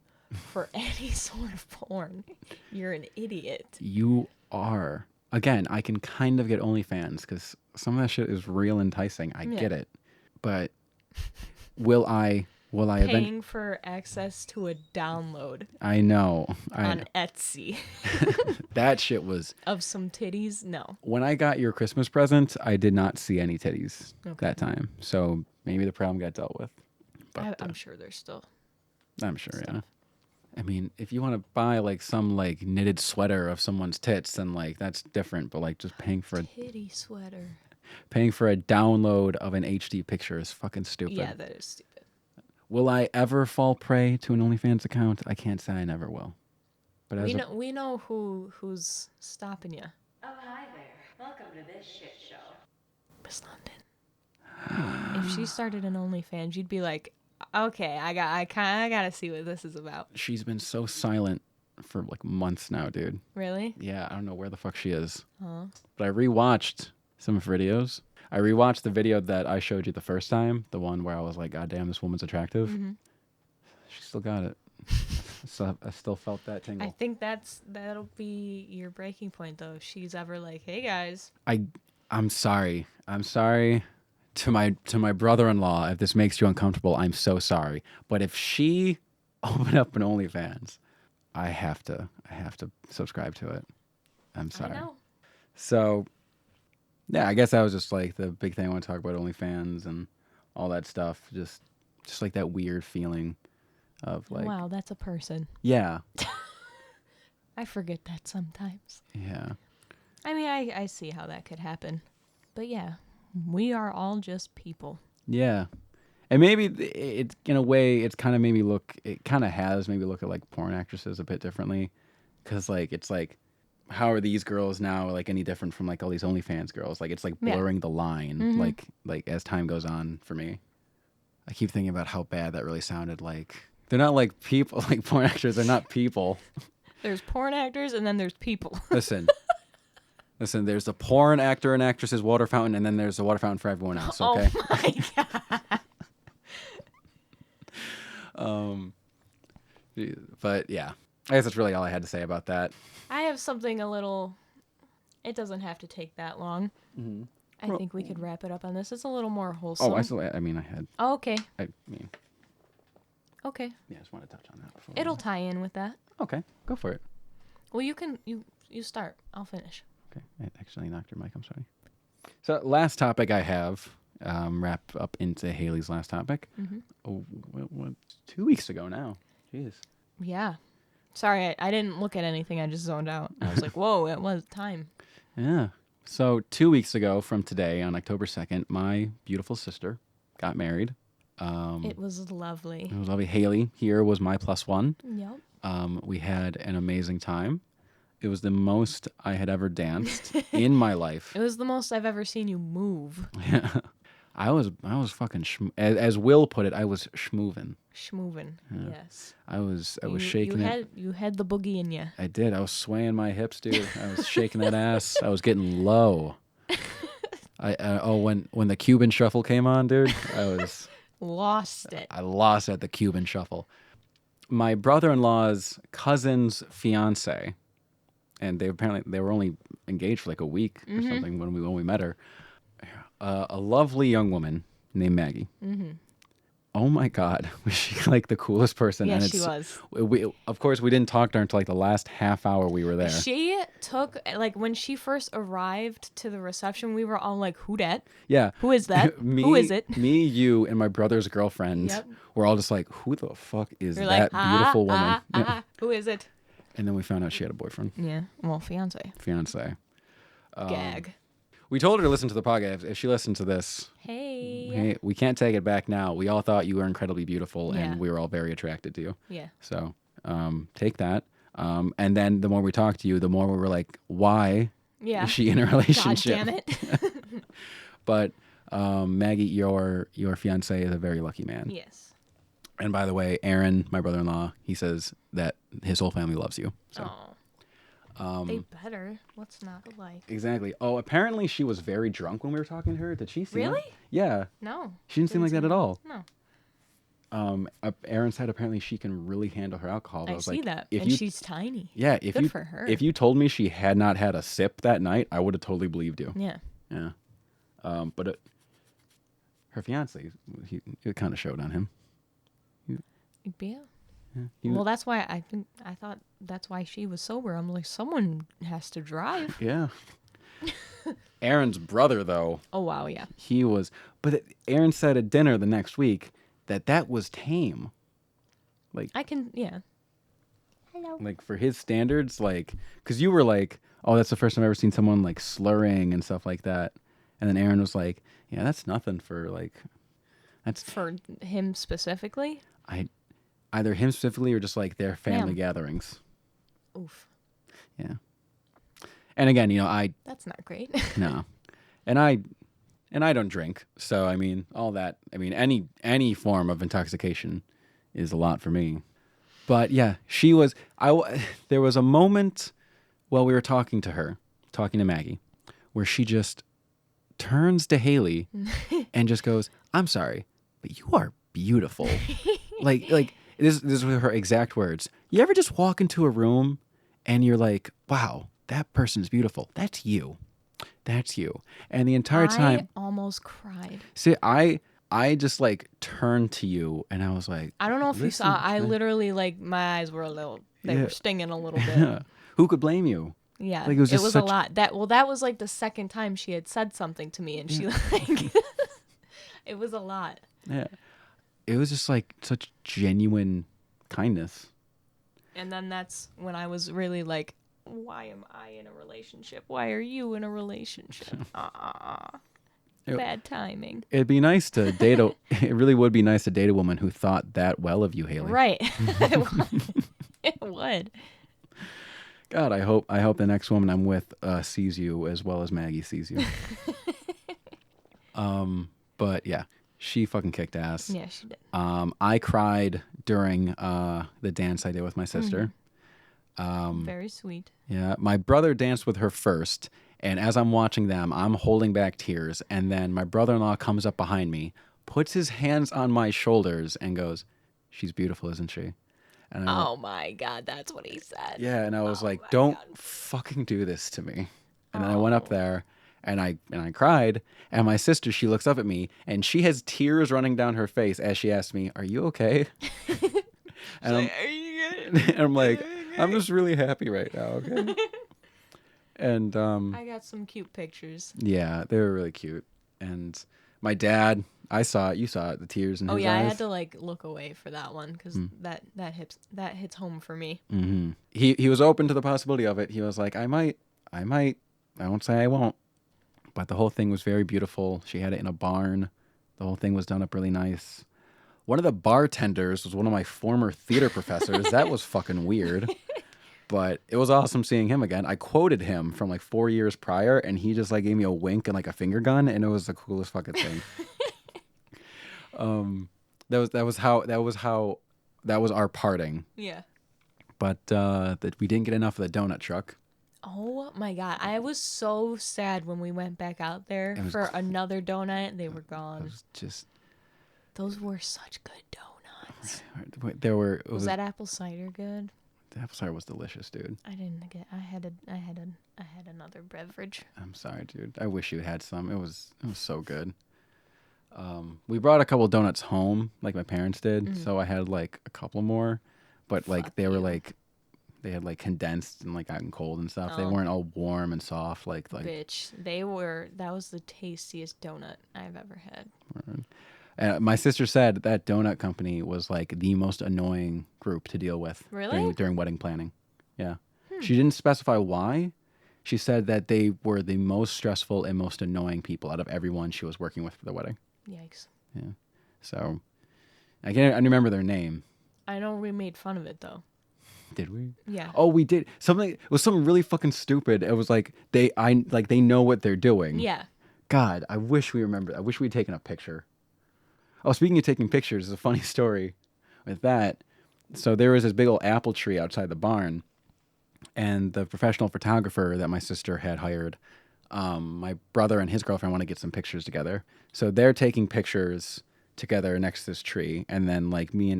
for any sort of porn, you're an idiot.
You are. Again, I can kind of get OnlyFans because some of that shit is real enticing. I get it. But will I
paying for access to a download
I know.
on Etsy
That shit was
of some titties? No.
when I got your Christmas present, I did not see any titties that time. So maybe the problem got dealt with. But
I'm sure there's still
I'm sure, yeah. I mean, if you want to buy like some like knitted sweater of someone's tits, then like that's different. But like just paying for
titty sweater.
Paying for a download of an HD picture is fucking stupid.
Yeah, that is stupid.
Will I ever fall prey to an OnlyFans account? I can't say I never will. But
we know who's stopping you.
Oh, hi there. Welcome to this shit show.
Miss London. If she started an OnlyFans, you'd be like, Okay, I gotta see what this is about.
She's been so silent for like months now, dude.
Really?
Yeah, I don't know where the fuck she is.
Huh?
But I rewatched some of her videos. I rewatched the video that I showed you the first time, the one where I was like, God damn, this woman's attractive.
Mm-hmm.
She still got it. So I still felt that tingle.
I think that'll be your breaking point, though. If she's ever like, "Hey guys,"
I'm sorry. I'm sorry to my brother-in-law if this makes you uncomfortable. I'm so sorry. But if she opened up an OnlyFans, I have to subscribe to it. I'm sorry.
I know.
So, yeah, I guess that was just like the big thing I want to talk about, OnlyFans and all that stuff. Just like that weird feeling of like,
Wow, that's a person.
yeah,
I forget that sometimes.
yeah,
I mean, I see how that could happen, but yeah, we are all just people.
yeah. And maybe it's in a way, it's kind of made me look. It kind of has made me look at like porn actresses a bit differently, because like it's like, how are these girls now like any different from like all these OnlyFans girls? Like it's like
Yeah.
blurring the line,
Mhm.
like as time goes on for me. I keep thinking about how bad that really sounded. Like they're not like people. Like porn actors, they're not people.
There's porn actors, and then there's people.
Listen. There's the porn actor and actress's water fountain, and then there's the water fountain for everyone else. Okay.
Oh my god.
But yeah, I guess that's really all I had to say about that.
I have something a little. It doesn't have to take that long.
Mm-hmm.
I think we could wrap it up on this. It's a little more wholesome.
Oh, I had.
Oh, okay.
I mean,
Okay.
yeah, I just want to touch on that before.
It'll tie in with that.
Okay, go for it.
Well, you start. I'll finish.
Okay, I accidentally knocked your mic. I'm sorry. So last topic I have, wrap up into Haley's last topic.
Mm-hmm.
Oh, what, 2 weeks ago now. Jeez.
Yeah. Sorry, I didn't look at anything. I just zoned out. I was like, whoa, it was time.
Yeah. So 2 weeks ago from today, on October 2nd, my beautiful sister got married.
It was lovely.
It was lovely. Haley here was my plus one.
Yep.
We had an amazing time. It was the most I had ever danced in my life.
It was the most I've ever seen you move.
I was fucking as Will put it, I was schmoovin'.
Schmoovin'.
Yeah.
Yes.
I was shaking it.
You had the boogie in you.
I did. I was swaying my hips, dude. I was shaking that ass. I was getting low. When the Cuban shuffle came on, dude,
Lost it.
I lost at the Cuban shuffle. My brother-in-law's cousin's fiance, and they were only engaged for like a week or something when we met her. A lovely young woman named Maggie. Mm-hmm. Oh my God, was she like the coolest person?
Yes,
and
she was.
Of course, we didn't talk to her until like the last half hour we were there.
She took, like, when she first arrived to the reception, we were all like, who dat?
Yeah.
Who is that? Who is it?
Me, you, and my brother's girlfriend
Yep.
were all just like, who the fuck is
We're
that
like,
beautiful woman? Yeah.
Who is it?
And then we found out she had a boyfriend,
Yeah. Well, fiance.
fiance.
Gag.
We told her to listen to the podcast. If she listened to this,
Hey.
hey, we can't take it back now. We all thought you were incredibly beautiful,
Yeah.
and we were all very attracted to you.
Yeah.
So take that. And then the more we talked to you, the more we were like, why
Yeah.
is she in a
God
relationship?
damn it.
But Maggie, your fiance is a very lucky man.
Yes.
And by the way, Aaron, my brother-in-law, he says that his whole family loves you. So
They better. What's not to like?
exactly. Oh, apparently she was very drunk when we were talking to her. Did she seem
Really?
like- Yeah.
No.
She didn't seem like that at all.
No.
Aaron said apparently she can really handle her alcohol. But
I
was
see
like,
that.
If
And
you,
she's tiny.
yeah,
Good for her.
If you told me she had not had a sip that night, I would have totally believed you.
Yeah.
Yeah. But her fiance, it kind of showed on him.
Yeah.
He
Well, that's why I thought that's why she was sober. I'm like, someone has to drive.
Yeah. Aaron's brother, though,
Oh wow, yeah.
he was. But Aaron said at dinner the next week that was tame.
I can, yeah. Hello.
Like for his standards, like, because you were like, oh, that's the first time I've ever seen someone like slurring and stuff like that. And then Aaron was like, yeah, that's nothing for like, that's
For him specifically.
either him specifically or just like their family
Ma'am.
gatherings.
Oof.
Yeah. And again, I
That's not great.
no, and I And I don't drink, so I mean, all that. I mean, any form of intoxication is a lot for me. But yeah, she was. There was a moment while we were talking to Maggie, where she just turns to Haley and just goes, "I'm sorry, but you are beautiful." like this were her exact words. You ever just walk into a room and you're like, "Wow, that person's beautiful. That's you. That's you." And the entire time,
I almost cried.
see, I just like turned to you and I was like,
I don't know if you
"Listen,
saw. I
can
literally like my eyes were a little. They
Yeah.
were stinging a little bit.
Yeah. Who could blame you?"
Yeah,
Like, it was just
a
such-
lot. That was like the second time she had said something to me, and she like, it was a lot.
Yeah. It was just like such genuine kindness.
And then that's when I was really like, why am I in a relationship? Why are you in a relationship?
It-
Bad timing.
It'd be nice to date a. It really would be nice to date a woman who thought that well of you, Haley.
Right. It would.
God, I hope the next woman I'm with sees you as well as Maggie sees you. But yeah, she fucking kicked ass.
Yeah, she did.
I cried during the dance I did with my sister.
Very sweet.
Yeah, my brother danced with her first, and as I'm watching them, I'm holding back tears, and then my brother-in-law comes up behind me, puts his hands on my shoulders, and goes, "She's beautiful, isn't she?" And I,
Oh my God, that's what he said.
yeah, and I was
Oh
like,
my
"Don't
God.
fucking do this to me." And then I went up there, and I cried, and my sister, she looks up at me, and she has tears running down her face as she asks me, "Are you okay?" And I'm,
Are you good?
and I'm like, "I'm just really happy right now, okay?" And
I got some cute pictures.
yeah, they were really cute. And my dad, I saw it, you saw it, the tears in
Oh
his
yeah, I
eyes.
had to like look away for that one because that hits home for me.
Mm-hmm. He was open to the possibility of it. He was like, I might. I won't say I won't. But the whole thing was very beautiful. She had it in a barn. The whole thing was done up really nice. One of the bartenders was one of my former theater professors. That was fucking weird. But it was awesome seeing him again. I quoted him from like 4 years prior, and he just like gave me a wink and like a finger gun, and it was the coolest fucking thing. That was our parting.
Yeah.
But that we didn't get enough of the donut truck.
Oh my God, I was so sad when we went back out there
was
for another donut. They were
It
gone.
was just
Those were such good donuts.
there were. It
Was that apple cider good?
the apple cider was delicious, dude.
I didn't get. I had another beverage.
I'm sorry, dude. I wish you had some. It was so good. We brought a couple donuts home, like my parents did, so I had like a couple more, but like
Fuck
they were
you.
like they had like condensed and like gotten cold and stuff. They
Oh.
weren't all warm and soft like
Bitch, they were. That was the tastiest donut I've ever had.
My sister said that donut company was like the most annoying group to deal with
Really?
during wedding planning. Yeah. She didn't specify why. She said that they were the most stressful and most annoying people out of everyone she was working with for the wedding.
Yikes.
Yeah. So I remember their name.
I know we made fun of it though.
Did we?
Yeah.
Oh, we did. It was something really fucking stupid. It was like they know what they're doing.
Yeah.
God, I wish we remembered. I wish we'd taken a picture. Oh, speaking of taking pictures, there's a funny story with that. So there was this big old apple tree outside the barn, and the professional photographer that my sister had hired, my brother and his girlfriend want to get some pictures together. So they're taking pictures together next to this tree, and then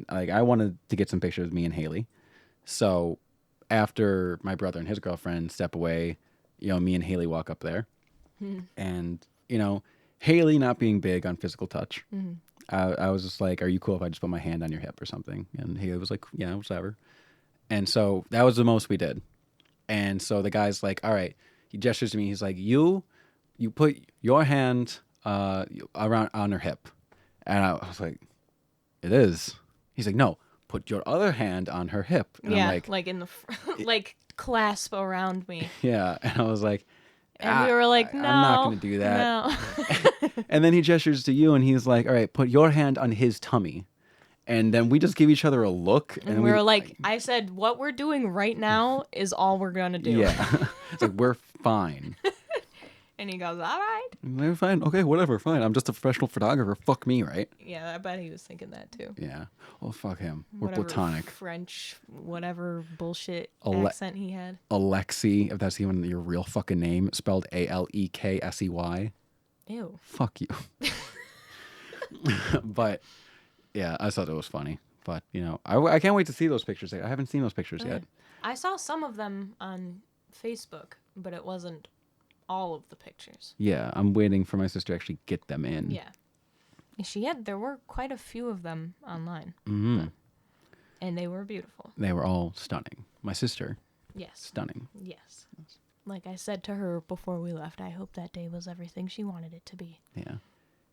I wanted to get some pictures of me and Haley. So after my brother and his girlfriend step away, me and Haley walk up there, and Haley not being big on physical touch. I was just like, "Are you cool if I just put my hand on your hip or something?" And he was like, "Yeah, whatever." And so that was the most we did. And so the guy's like, "All right." He gestures to me. He's like, "You put your hand around on her hip." And I was like, "It is." He's like, "No, put your other hand on her hip." And
Yeah.
I'm
Like in the like clasp around me.
yeah. And I was like,
And we were like, no.
I'm not going to do that."
No.
And then he gestures to you, and he's like, "All right, put your hand on his tummy." And then we just give each other a look,
And we were like, I said, what we're doing right now is all we're going to do.
"Yeah." It's like, we're fine.
And he goes, all right.
They're fine. Okay, whatever. Fine. I'm just a professional photographer. Fuck me, right?
Yeah, I bet he was thinking that too.
Yeah. Well, fuck him. We're
Whatever
platonic.
French, whatever bullshit
Ale-
accent he had.
Alexi, if that's even your real fucking name, spelled Aleksey.
Ew.
Fuck you. But yeah, I thought it was funny. But you know, I can't wait to see those pictures. I haven't seen those pictures yet.
I saw some of them on Facebook, but it wasn't all of the pictures.
Yeah, I'm waiting for my sister to actually get them in.
Yeah. There were quite a few of them online.
Mm-hmm.
And they were beautiful.
They were all stunning. My sister,
Yes.
stunning.
Yes. Like I said to her before we left, I hope that day was everything she wanted it to be.
Yeah.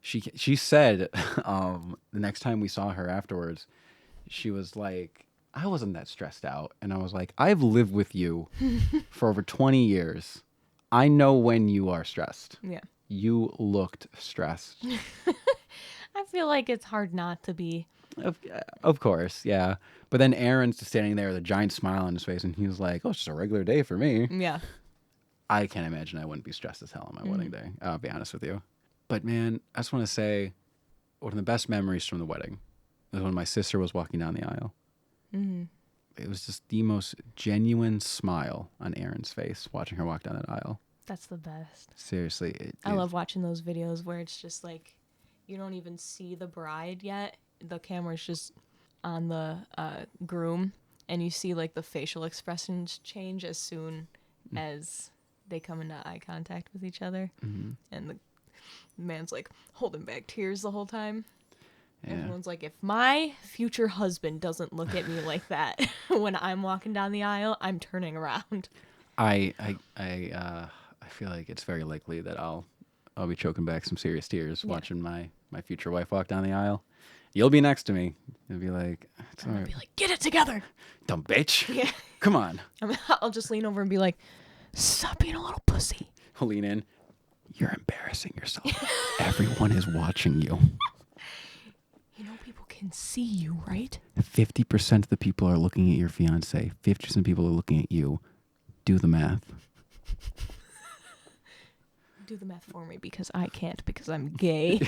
She said the next time we saw her afterwards, she was like, I wasn't that stressed out. And I was like, I've lived with you for over 20 years. I know when you are stressed.
Yeah.
You looked stressed.
I feel like it's hard not to be.
Of course, yeah. But then Aaron's just standing there with a giant smile on his face, and he was like, oh, it's just a regular day for me.
Yeah.
I can't imagine I wouldn't be stressed as hell on my wedding day. I'll be honest with you. But man, I just want to say one of the best memories from the wedding was when my sister was walking down the aisle.
Mm-hmm.
It was just the most genuine smile on Aaron's face watching her walk down that aisle.
That's the best.
Seriously.
I love watching those videos where it's just like you don't even see the bride yet. The camera's just on the groom, and you see like the facial expressions change as soon as they come into eye contact with each other.
Mm-hmm.
And the man's like holding back tears the whole time.
Yeah.
Everyone's like, if my future husband doesn't look at me like that when I'm walking down the aisle, I'm turning around.
I feel like it's very likely that I'll be choking back some serious tears watching my future wife walk down the aisle. You'll be next to me. You'll be like, it's all
I'll
right.
be like, get it together.
Dumb bitch.
Yeah.
Come on.
I'll just lean over and be like, stop being a little pussy.
I'll lean in. You're embarrassing yourself. Everyone is watching you.
You know, people can see you, right?
50% of the people are looking at your fiance. 50% of people are looking at you. Do the math.
Do the math for me because I can't because I'm gay.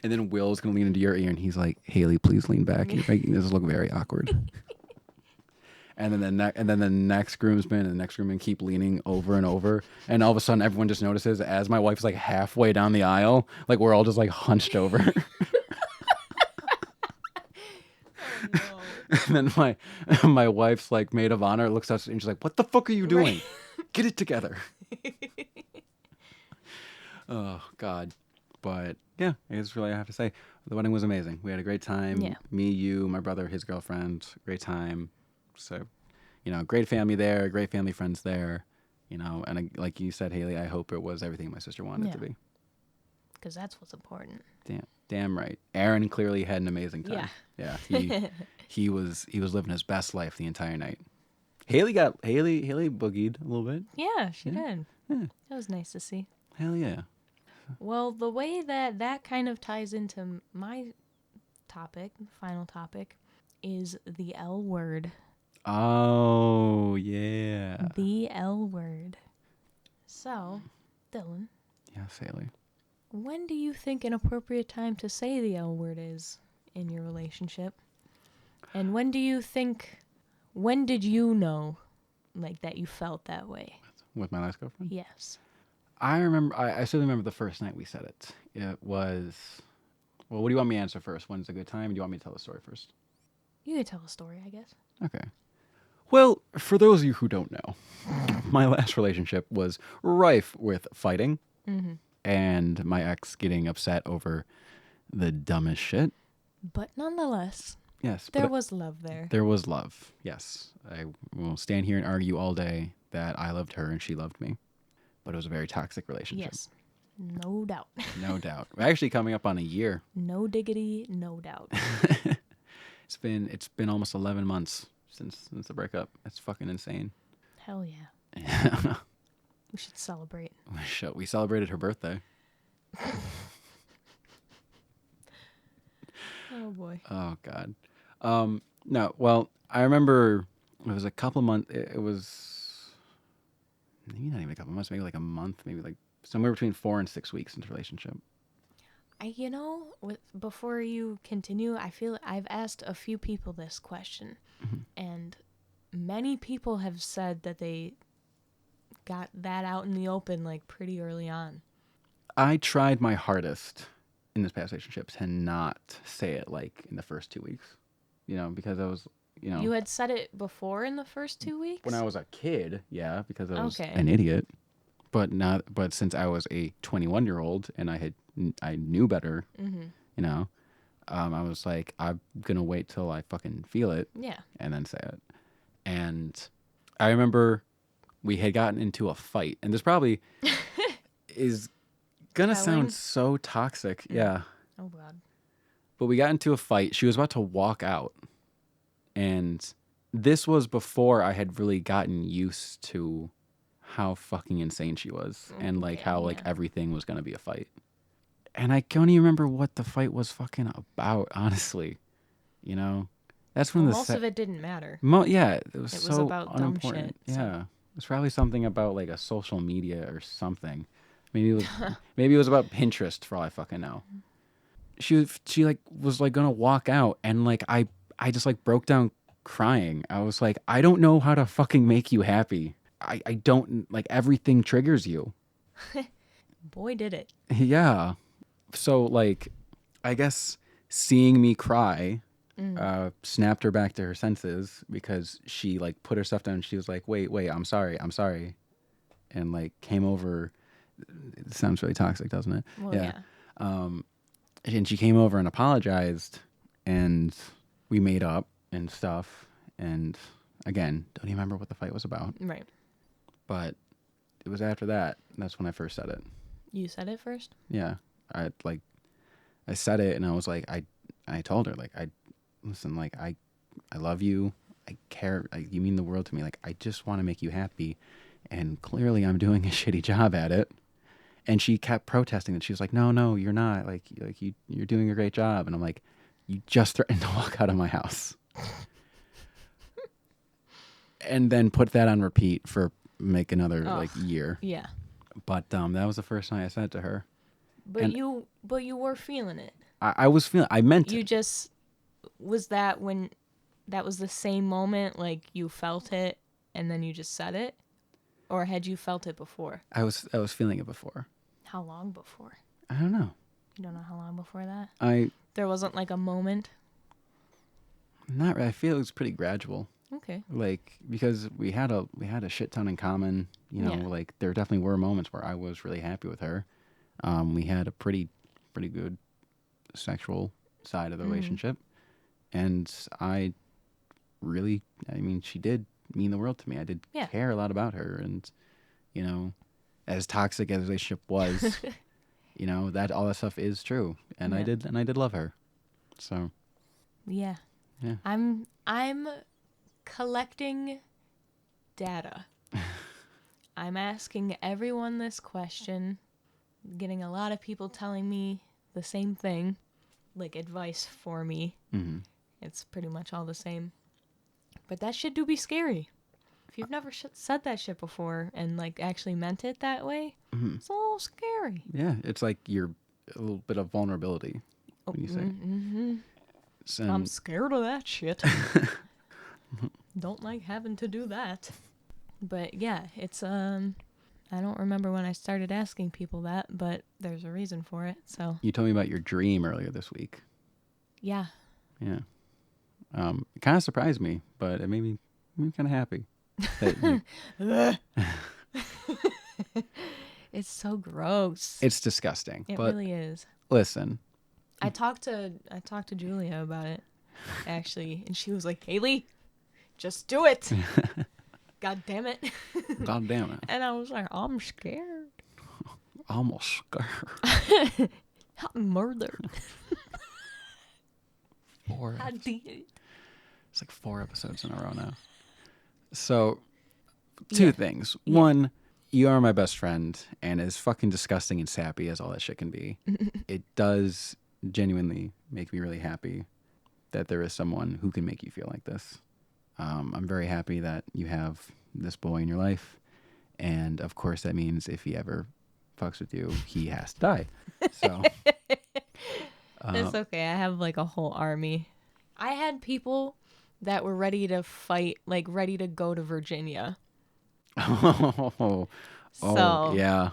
And then Will's going to lean into your ear and he's like, Haley, please lean back. You're making this look very awkward. And then the next groomsman and the next groomman keep leaning over and over. And all of a sudden, everyone just notices as my wife's like halfway down the aisle, like we're all just like hunched over.
Oh,
And then my wife's like maid of honor looks at us and she's like, what the fuck are you doing? Get it together. Oh, God. But yeah, it's really, I have to say, the wedding was amazing. We had a great time.
Yeah.
Me, you, my brother, his girlfriend, great time. So, you know, great family there, great family friends there, you know, and like you said, Haley, I hope it was everything my sister wanted it to be.
Because that's what's important.
Damn right. Aaron clearly had an amazing time.
Yeah.
He was living his best life the entire night. Haley boogied a little bit.
Yeah, she did.
Yeah.
That was nice to see.
Hell yeah.
Well, the way that kind of ties into my final topic, is the L word.
Oh, yeah.
The L word. So, Dylan.
Yes, Haley.
When do you think an appropriate time to say the L word is in your relationship? And when did you know, like, that you felt that way?
With my last girlfriend?
Yes.
I still remember the first night we said it. It was, well, what do you want me to answer first? When's a good time? Or do you want me to tell the story first?
You could tell a story, I guess.
Okay. Well, for those of you who don't know, my last relationship was rife with fighting and my ex getting upset over the dumbest shit.
But nonetheless,
Yes.
there was love there.
There was love. Yes. I will stand here and argue all day that I loved her and she loved me. But it was a very toxic relationship.
Yes. No doubt.
No doubt. We're actually coming up on a year.
No diggity, no doubt.
It's been almost 11 months since the breakup. That's fucking insane.
Hell yeah. We should celebrate.
We celebrated her birthday.
Oh boy.
Oh God. No. Well, I remember it was a couple months. It was maybe not even a couple months, maybe like a month, maybe like somewhere between 4 and 6 weeks into the relationship.
Before you continue, I feel I've asked a few people this question,
Mm-hmm.
and many people have said that they got that out in the open like pretty early on.
I tried my hardest in this past relationship to not say it like in the first 2 weeks, because I was,
You had said it before in the first 2 weeks?
when I was a kid, yeah, because I was
Okay.
an idiot. But since I was a 21-year-old and I knew better, I was like, I'm gonna wait till I fucking feel it,
Yeah.
and then say it. And I remember we had gotten into a fight, and this probably is gonna
Telling?
sound so toxic, yeah.
Oh, God.
But we got into a fight. She was about to walk out, and this was before I had really gotten used to how fucking insane she was, and like how like
yeah.
everything was gonna be a fight. And I can't even remember what the fight was fucking about, honestly. That's when
Most of it didn't matter.
Yeah, it was
It was
so
about dumb
unimportant.
shit, so.
Yeah, it was probably something about like a social media or something. Maybe it was about Pinterest for all I fucking know. She like was like gonna walk out, and like I just like broke down crying. I was like, I don't know how to fucking make you happy. I don't, like, everything triggers you.
Boy, did it.
Yeah. So like, I guess seeing me cry snapped her back to her senses, because she like put her stuff down. And she was like, wait, I'm sorry, and like came over. It sounds really toxic, doesn't it?
Well, yeah.
And she came over and apologized, and we made up and stuff. And again, don't even remember what the fight was about.
Right.
But it was after that. That's when I first said it.
You said it first?
Yeah. I said it, and I was like, I told her, like, listen, like, I love you. I care. You mean the world to me. Like, I just want to make you happy. And clearly I'm doing a shitty job at it. And she kept protesting, and she was like, no, you're not. Like you're doing a great job. And I'm like, you just threatened to walk out of my house. And then put that on repeat for like another like year.
Yeah.
But that was the first time I said it to her.
But you were feeling it.
I was feeling. I meant
You
it.
just was that when that was the same moment, like you felt it and then you just said it, or had you felt it before?
I was feeling it before.
How long before?
I don't know.
You don't know how long before that?
There
wasn't like a moment.
Not really. I feel it was pretty gradual.
Okay.
Like, because we had a shit ton in common.
Yeah.
Like there definitely were moments where I was really happy with her. We had a pretty good sexual side of the relationship, and she did mean the world to me. I did care a lot about her, and as toxic as the relationship was, that all that stuff is true, and I did love her. So
yeah. I'm collecting data. I'm asking everyone this question, getting a lot of people telling me the same thing, like advice for me.
Mm-hmm.
It's pretty much all the same. But that shit do be scary. If you've never said that shit before and like actually meant it that way, it's a little scary.
Yeah, it's like you're a little bit of vulnerability when you say it.
Mm-hmm. I'm scared of that shit. Don't like having to do that. But yeah, it's I don't remember when I started asking people that, but there's a reason for it. So
You told me about your dream earlier this week.
yeah.
Yeah. It kind of surprised me, but it made me kind of happy.
It's so gross.
It's disgusting.
It
but
really is.
Listen.
I talked to Julia about it, actually, and she was like, "Haley, just do it." God damn it.
God damn it.
And I was like, I'm scared.
Almost scared.
I'm murdered.
4.
I did.
It's like 4 episodes in a row now. So, two things.
Yeah.
One, you are my best friend, and as fucking disgusting and sappy as all that shit can be, it does genuinely make me really happy that there is someone who can make you feel like this. I'm very happy that you have this boy in your life, And of course, that means if he ever fucks with you, he has to die. So
It's okay. I have like a whole army. I had people that were ready to fight, like ready to go to Virginia.
oh
So,
yeah.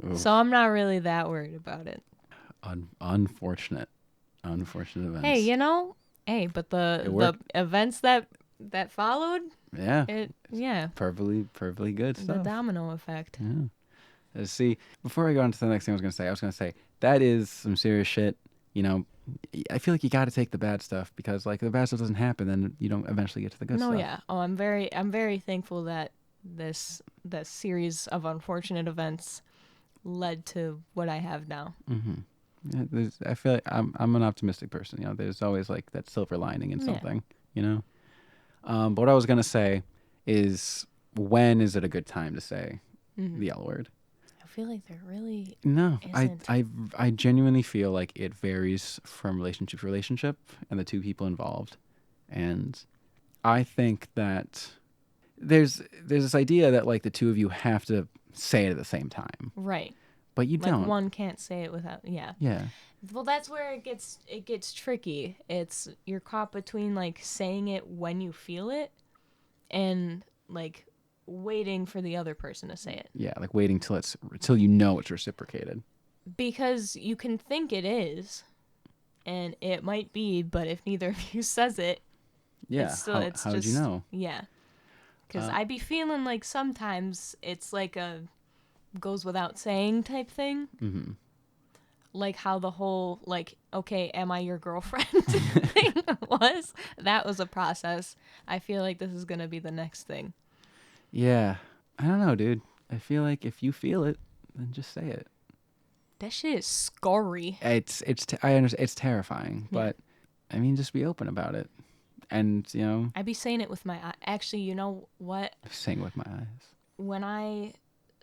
Oof.
so I'm not really that worried about it.
Unfortunate events.
Hey, but the
worked.
events that followed,
Yeah,
yeah,
perfectly good
the
stuff.
domino effect.
Yeah. See, before I go on to the next thing I was gonna say that is some serious shit. You know, I feel like you got to take the bad stuff because like if the bad stuff doesn't happen, then you don't eventually get to the good
No,
stuff.
yeah. Oh, I'm very thankful that this series of unfortunate events led to what I have now.
Yeah, I feel like I'm an optimistic person. You know, there's always like that silver lining in
Yeah.
something. You know, but what I was gonna say is when is it a good time to say the L word?
I feel like there really
No,
isn't.
I genuinely feel like it varies from relationship to relationship and the two people involved, and I think that there's this idea that like the two of you have to say it at the same time,
Right.
but you
Like
don't.
one can't say it without, yeah.
Yeah,
Well, that's where it gets tricky. It's you're caught between like saying it when you feel it and like waiting for the other person to say it.
yeah, like waiting till you know it's reciprocated.
Because you can think it is and it might be, but if neither of you says it,
Yeah,
it's still
how did you know?
Yeah. Cuz I be feeling like sometimes it's like a goes without saying type thing.
Mm-hmm.
Like how the whole like okay, am I your girlfriend thing was. That was a process. I feel like this is going to be the next thing.
Yeah, I don't know, dude. I feel like if you feel it, then just say it.
That shit is scary.
I understand it's terrifying,
Yeah.
but I mean, just be open about it, and you know,
I be saying it with my eye. Actually, you know what?
saying with my eyes.
When I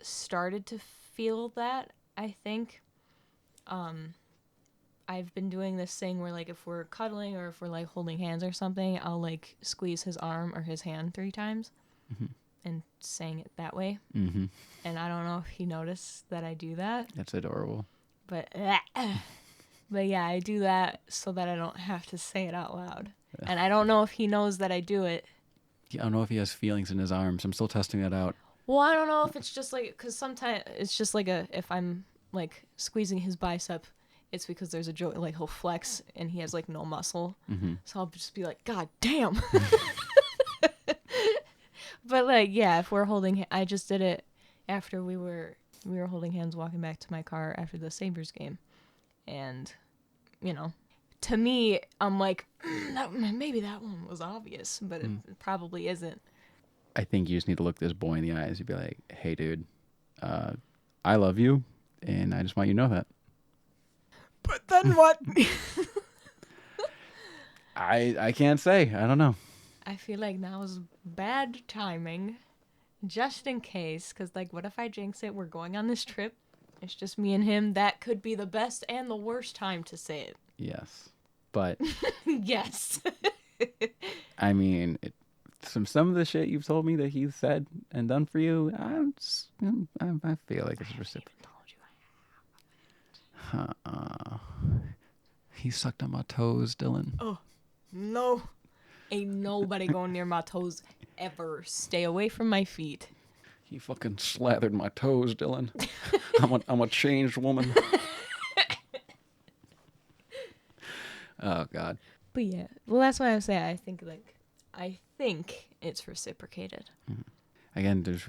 started to feel that, I think I've been doing this thing where like if we're cuddling or if we're like holding hands or something, I'll like squeeze his arm or his hand 3 times and saying it that way.
Mm-hmm.
And I don't know if he noticed that I do that,
That's adorable.
but yeah, I do that so that I don't have to say it out loud. And I don't know if he knows that I do it.
I don't know if he has feelings in his arms. I'm still testing that out.
Well, I don't know if it's just like, because sometimes it's just like if I'm like squeezing his bicep, it's because there's a joke, like he'll flex and he has like no muscle.
Mm-hmm.
So I'll just be like, God damn. But like, yeah, if we're holding, I just did it after we were holding hands walking back to my car after the Sabres game. And, you know, to me, I'm like, maybe that one was obvious, but it probably isn't.
I think you just need to look this boy in the eyes. You'd be like, "Hey, dude, I love you, and I just want you to know that."
But then what?
I can't say. I don't know.
I feel like now is bad timing, just in case, because, like, what if I jinx it? We're going on this trip. It's just me and him. That could be the best and the worst time to say it.
Yes, but
Yes.
I mean, some of the shit you've told me that he's said and done for you, I feel like it's reciprocal. He sucked on my toes, Dylan.
Oh, no. Ain't nobody going near my toes ever. Stay away from my feet.
He fucking slathered my toes, Dylan. I'm a changed woman. Oh God.
But yeah, well, that's why I say I think it's reciprocated.
Again, there's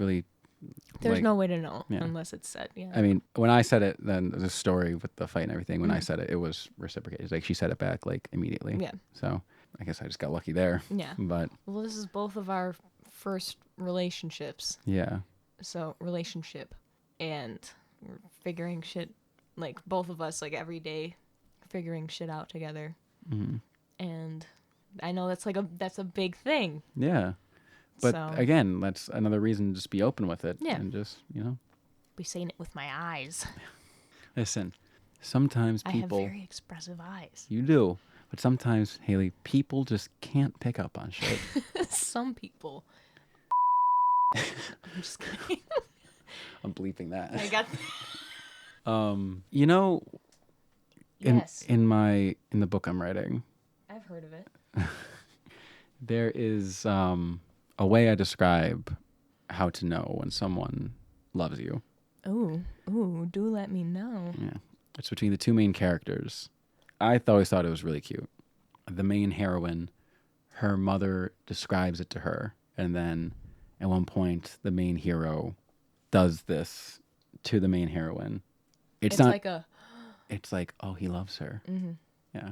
No way to know
yeah.
unless it's said. Yeah.
I mean, when I said it, then the story with the fight and everything. When I said it, it was reciprocated. Like she said it back like immediately.
Yeah.
So I guess I just got lucky there.
Yeah.
But
Well, this is both of our first relationships.
yeah.
So relationship, and we're figuring shit, like both of us, like every day, figuring shit out together.
Mm-hmm.
And I know that's a big thing.
Yeah. But
so,
again, that's another reason to just be open with it.
Yeah.
And just,
be saying it with my eyes.
Listen, sometimes people.
I have very expressive eyes.
You do. But sometimes, Haley, people just can't pick up on shit.
Some people. I'm just kidding.
I'm bleeping that.
I got.
You know,
Yes,
in the book I'm writing,
I've heard of it.
there is a way I describe how to know when someone loves you.
Ooh, do let me know.
Yeah. It's between the two main characters. I always thought it was really cute. The main heroine, her mother describes it to her, and then at one point the main hero does this to the main heroine. It's not
like a.
it's like, oh, he loves her.
Mm-hmm.
Yeah.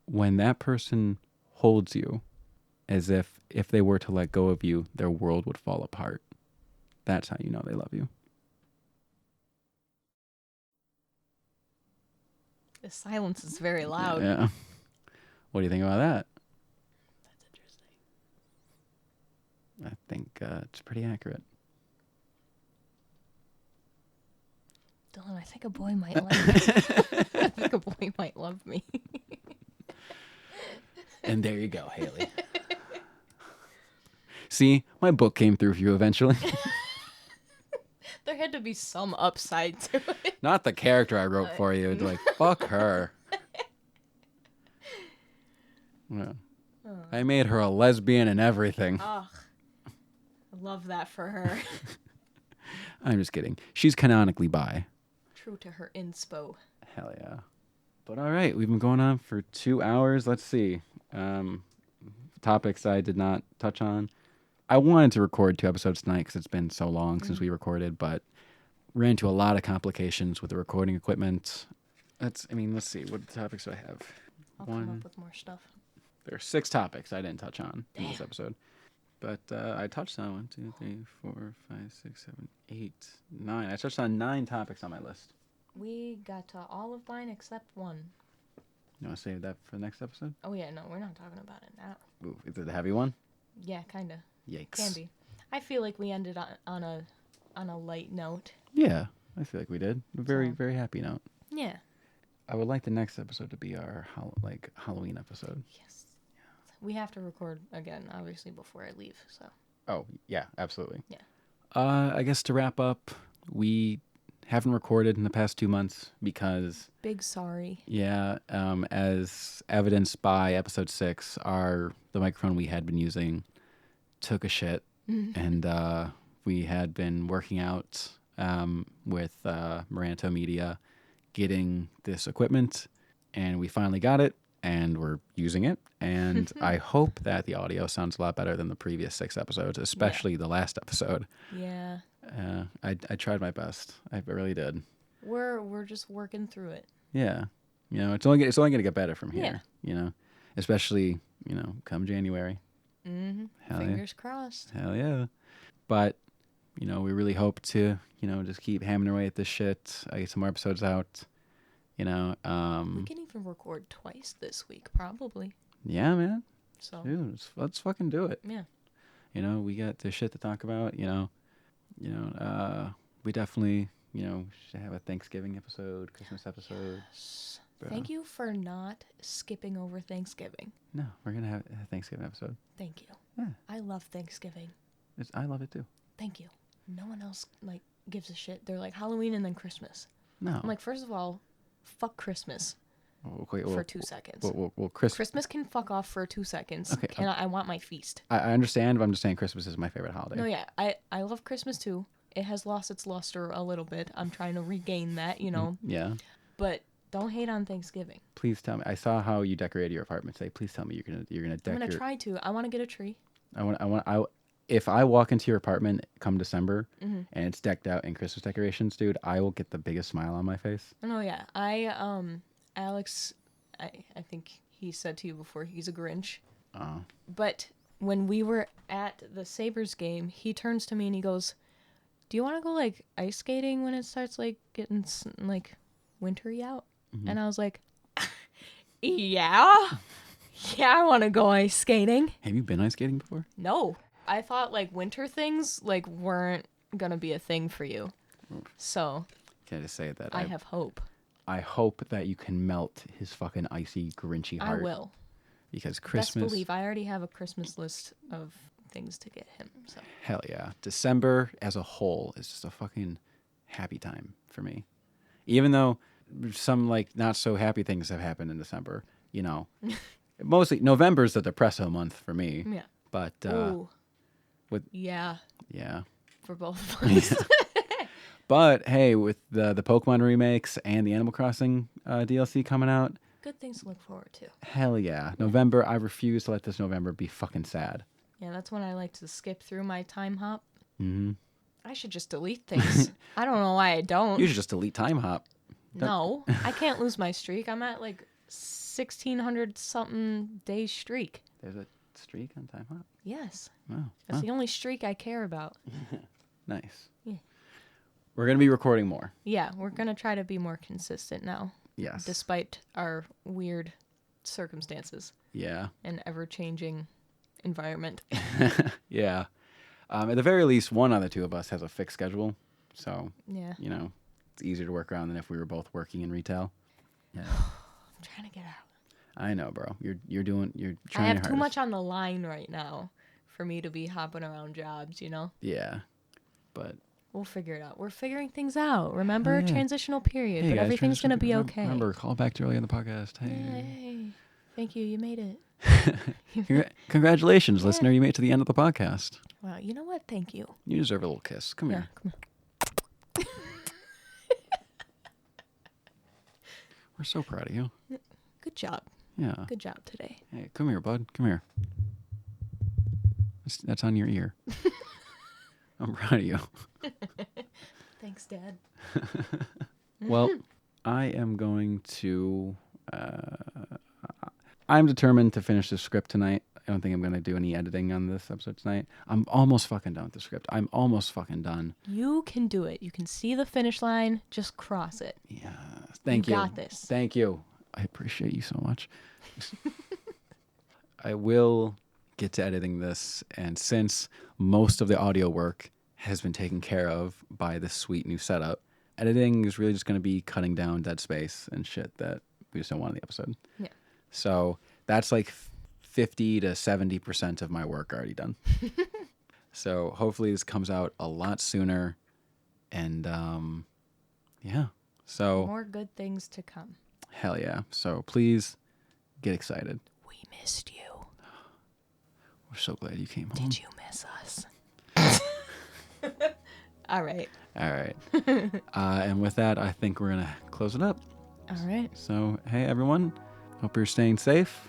When that person holds you as if they were to let go of you, their world would fall apart. That's how you know they love you.
The silence is very loud.
Yeah. What do you think about that?
That's interesting.
I think it's pretty accurate.
Dylan, I think a boy might like me. I think a boy might love me.
And there you go, Haley. See, my book came through for you eventually.
There had to be some upside to it.
Not the character I wrote for you. It's like, fuck her. Yeah. I made her a lesbian and everything.
Ugh. I love that for her.
I'm just kidding. She's canonically bi.
True to her inspo.
Hell yeah. But all right, we've been going on for 2 hours. Let's see. Topics I did not touch on. I wanted to record 2 episodes tonight because it's been so long since we recorded, but ran into a lot of complications with the recording equipment. Let's see. What topics do I have?
I'll come up with more stuff.
There are 6 topics I didn't touch on in this episode. But I touched on 1, 2, 3, 4, 5, 6, 7, 8, 9. I touched on 9 topics on my list.
We got to all of mine except one.
You want to save that for the next episode?
Oh yeah, no, we're not talking about it now.
Ooh, is it a heavy one?
Yeah, kind of.
Yikes.
Can be. I feel like we ended on a light note.
Yeah, I feel like we did. A very,
So-
very happy note.
Yeah.
I would like the next episode to be our Halloween episode.
Yes. We have to record again, obviously, before I leave. So.
Oh, yeah, absolutely.
Yeah.
I guess to wrap up, we haven't recorded in the past 2 months because,
Big sorry.
yeah, as evidenced by episode 6, the microphone we had been using took a shit, and we had been working out with Maranto Media getting this equipment, and we finally got it, and we're using it, and I hope that the audio sounds a lot better than the previous 6 episodes, especially the last episode.
Yeah.
I tried my best. I really did.
We're just working through it.
Yeah. You know, it's only going to get better from here,
Yeah.
you know, especially, you know, come January.
Mm-hmm.
Hell
Fingers crossed.
Hell yeah. But, you know, we really hope to, you know, just keep hammering away at this shit. I get some more episodes out, you know.
We can even record twice this week, probably.
Yeah, man.
So.
Dude, let's fucking do it.
Yeah.
You know, we got the shit to talk about, you know, we definitely, you know, should have a Thanksgiving episode, Christmas episode.
Thank you for not skipping over Thanksgiving.
No, we're going to have a Thanksgiving episode.
Thank you.
Yeah.
I love Thanksgiving.
I love it too.
Thank you. No one else gives a shit. They're like Halloween and then Christmas.
No.
I'm like, first of all, fuck Christmas for 2 seconds.
Well,
Christmas can fuck off for 2 seconds.
Okay,
I want my feast.
I understand, but I'm just saying Christmas is my favorite holiday.
No, yeah, I love Christmas too. It has lost its luster a little bit. I'm trying to regain that, you know.
Yeah.
But don't hate on Thanksgiving.
Please tell me. I saw how you decorated your apartment today. Please tell me you're gonna
I'm
decorate.
gonna try to. I want to get a tree.
If I walk into your apartment come December
Mm-hmm.
and it's decked out in Christmas decorations, dude, I will get the biggest smile on my face.
Oh yeah, Alex, I think he said to you before he's a Grinch.
Oh.
But when we were at the Sabres game, he turns to me and he goes, "Do you want to go ice skating when it starts getting wintry out?"
Mm-hmm.
And I was like, "Yeah, yeah, I want to go ice skating."
Have you been ice skating before?
No, I thought winter things weren't gonna be a thing for you. So
Can I just say that
I have hope.
I hope that you can melt his fucking icy, grinchy heart.
I will.
Because
Best
Christmas.
believe I already have a Christmas list of things to get him. So
Hell yeah. December as a whole is just a fucking happy time for me. Even though some like not so happy things have happened in December, you know. Mostly November's the depresso month for me.
yeah.
But
Ooh.
with-
yeah,
yeah.
for both of us.
But hey, with the Pokemon remakes and the Animal Crossing DLC coming out,
Good things to look forward to.
hell yeah. November, I refuse to let this November be fucking sad.
Yeah, that's when I like to skip through my time hop.
Mm-hmm.
I should just delete things. I don't know why I don't.
You should just delete Time Hop.
No, I can't lose my streak. I'm at like 1,600 something day streak.
There's a streak on Time Hop?
Yes.
Wow.
That's the only streak I care about.
Nice.
Yeah.
We're going to be recording more.
Yeah, we're going to try to be more consistent now,
Yes.
despite our weird circumstances
Yeah.
and ever-changing environment.
Yeah. At the very least, one out of the two of us has a fixed schedule. So,
Yeah.
you know, it's easier to work around than if we were both working in retail. Yeah.
I'm trying to get out.
I know, bro. You're trying
I
your
have too
hardest.
much on the line right now for me to be hopping around jobs, you know?
Yeah. But
We'll figure it out. We're figuring things out. Remember?
Oh, yeah.
Transitional period,
hey
but
guys,
everything's going to be
remember,
okay.
Remember, call back to early in the podcast. Hey.
Yay. Thank you. You made it.
Congratulations, listener. You made it to the end of the podcast.
Wow. You know what? Thank you.
You deserve a little kiss. Come here.
Come
We're so proud of you.
on. Good job.
Yeah.
Good job today.
Hey, come here, bud. Come here. That's on your ear. I'm proud of you.
Thanks, Dad.
Well, I am going to... I'm determined to finish the script tonight. I don't think I'm going to do any editing on this episode tonight. I'm almost fucking done with the script. I'm almost fucking done.
You can do it. You can see the finish line. Just cross it.
Yeah. Thank you.
You got this.
Thank you. I appreciate you so much. I will get to editing this, and since most of the audio work has been taken care of by this sweet new setup, editing is really just going to be cutting down dead space and shit that we just don't want in the episode.
Yeah.
So that's like 50 to 70% of my work already done. So hopefully this comes out a lot sooner, and yeah. So
More good things to come.
hell yeah. So please get excited.
We missed you.
We're so glad you came home.
Did you miss us? All right.
All right. And with that, I think we're going to close it up.
All right.
So, hey, everyone. Hope you're staying safe.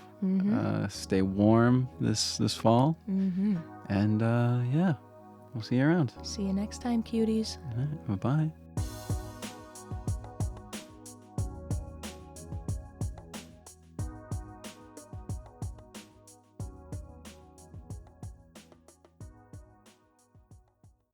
Stay warm this fall.
Mm-hmm.
And yeah, we'll see you around.
See you next time, cuties.
All right, bye-bye.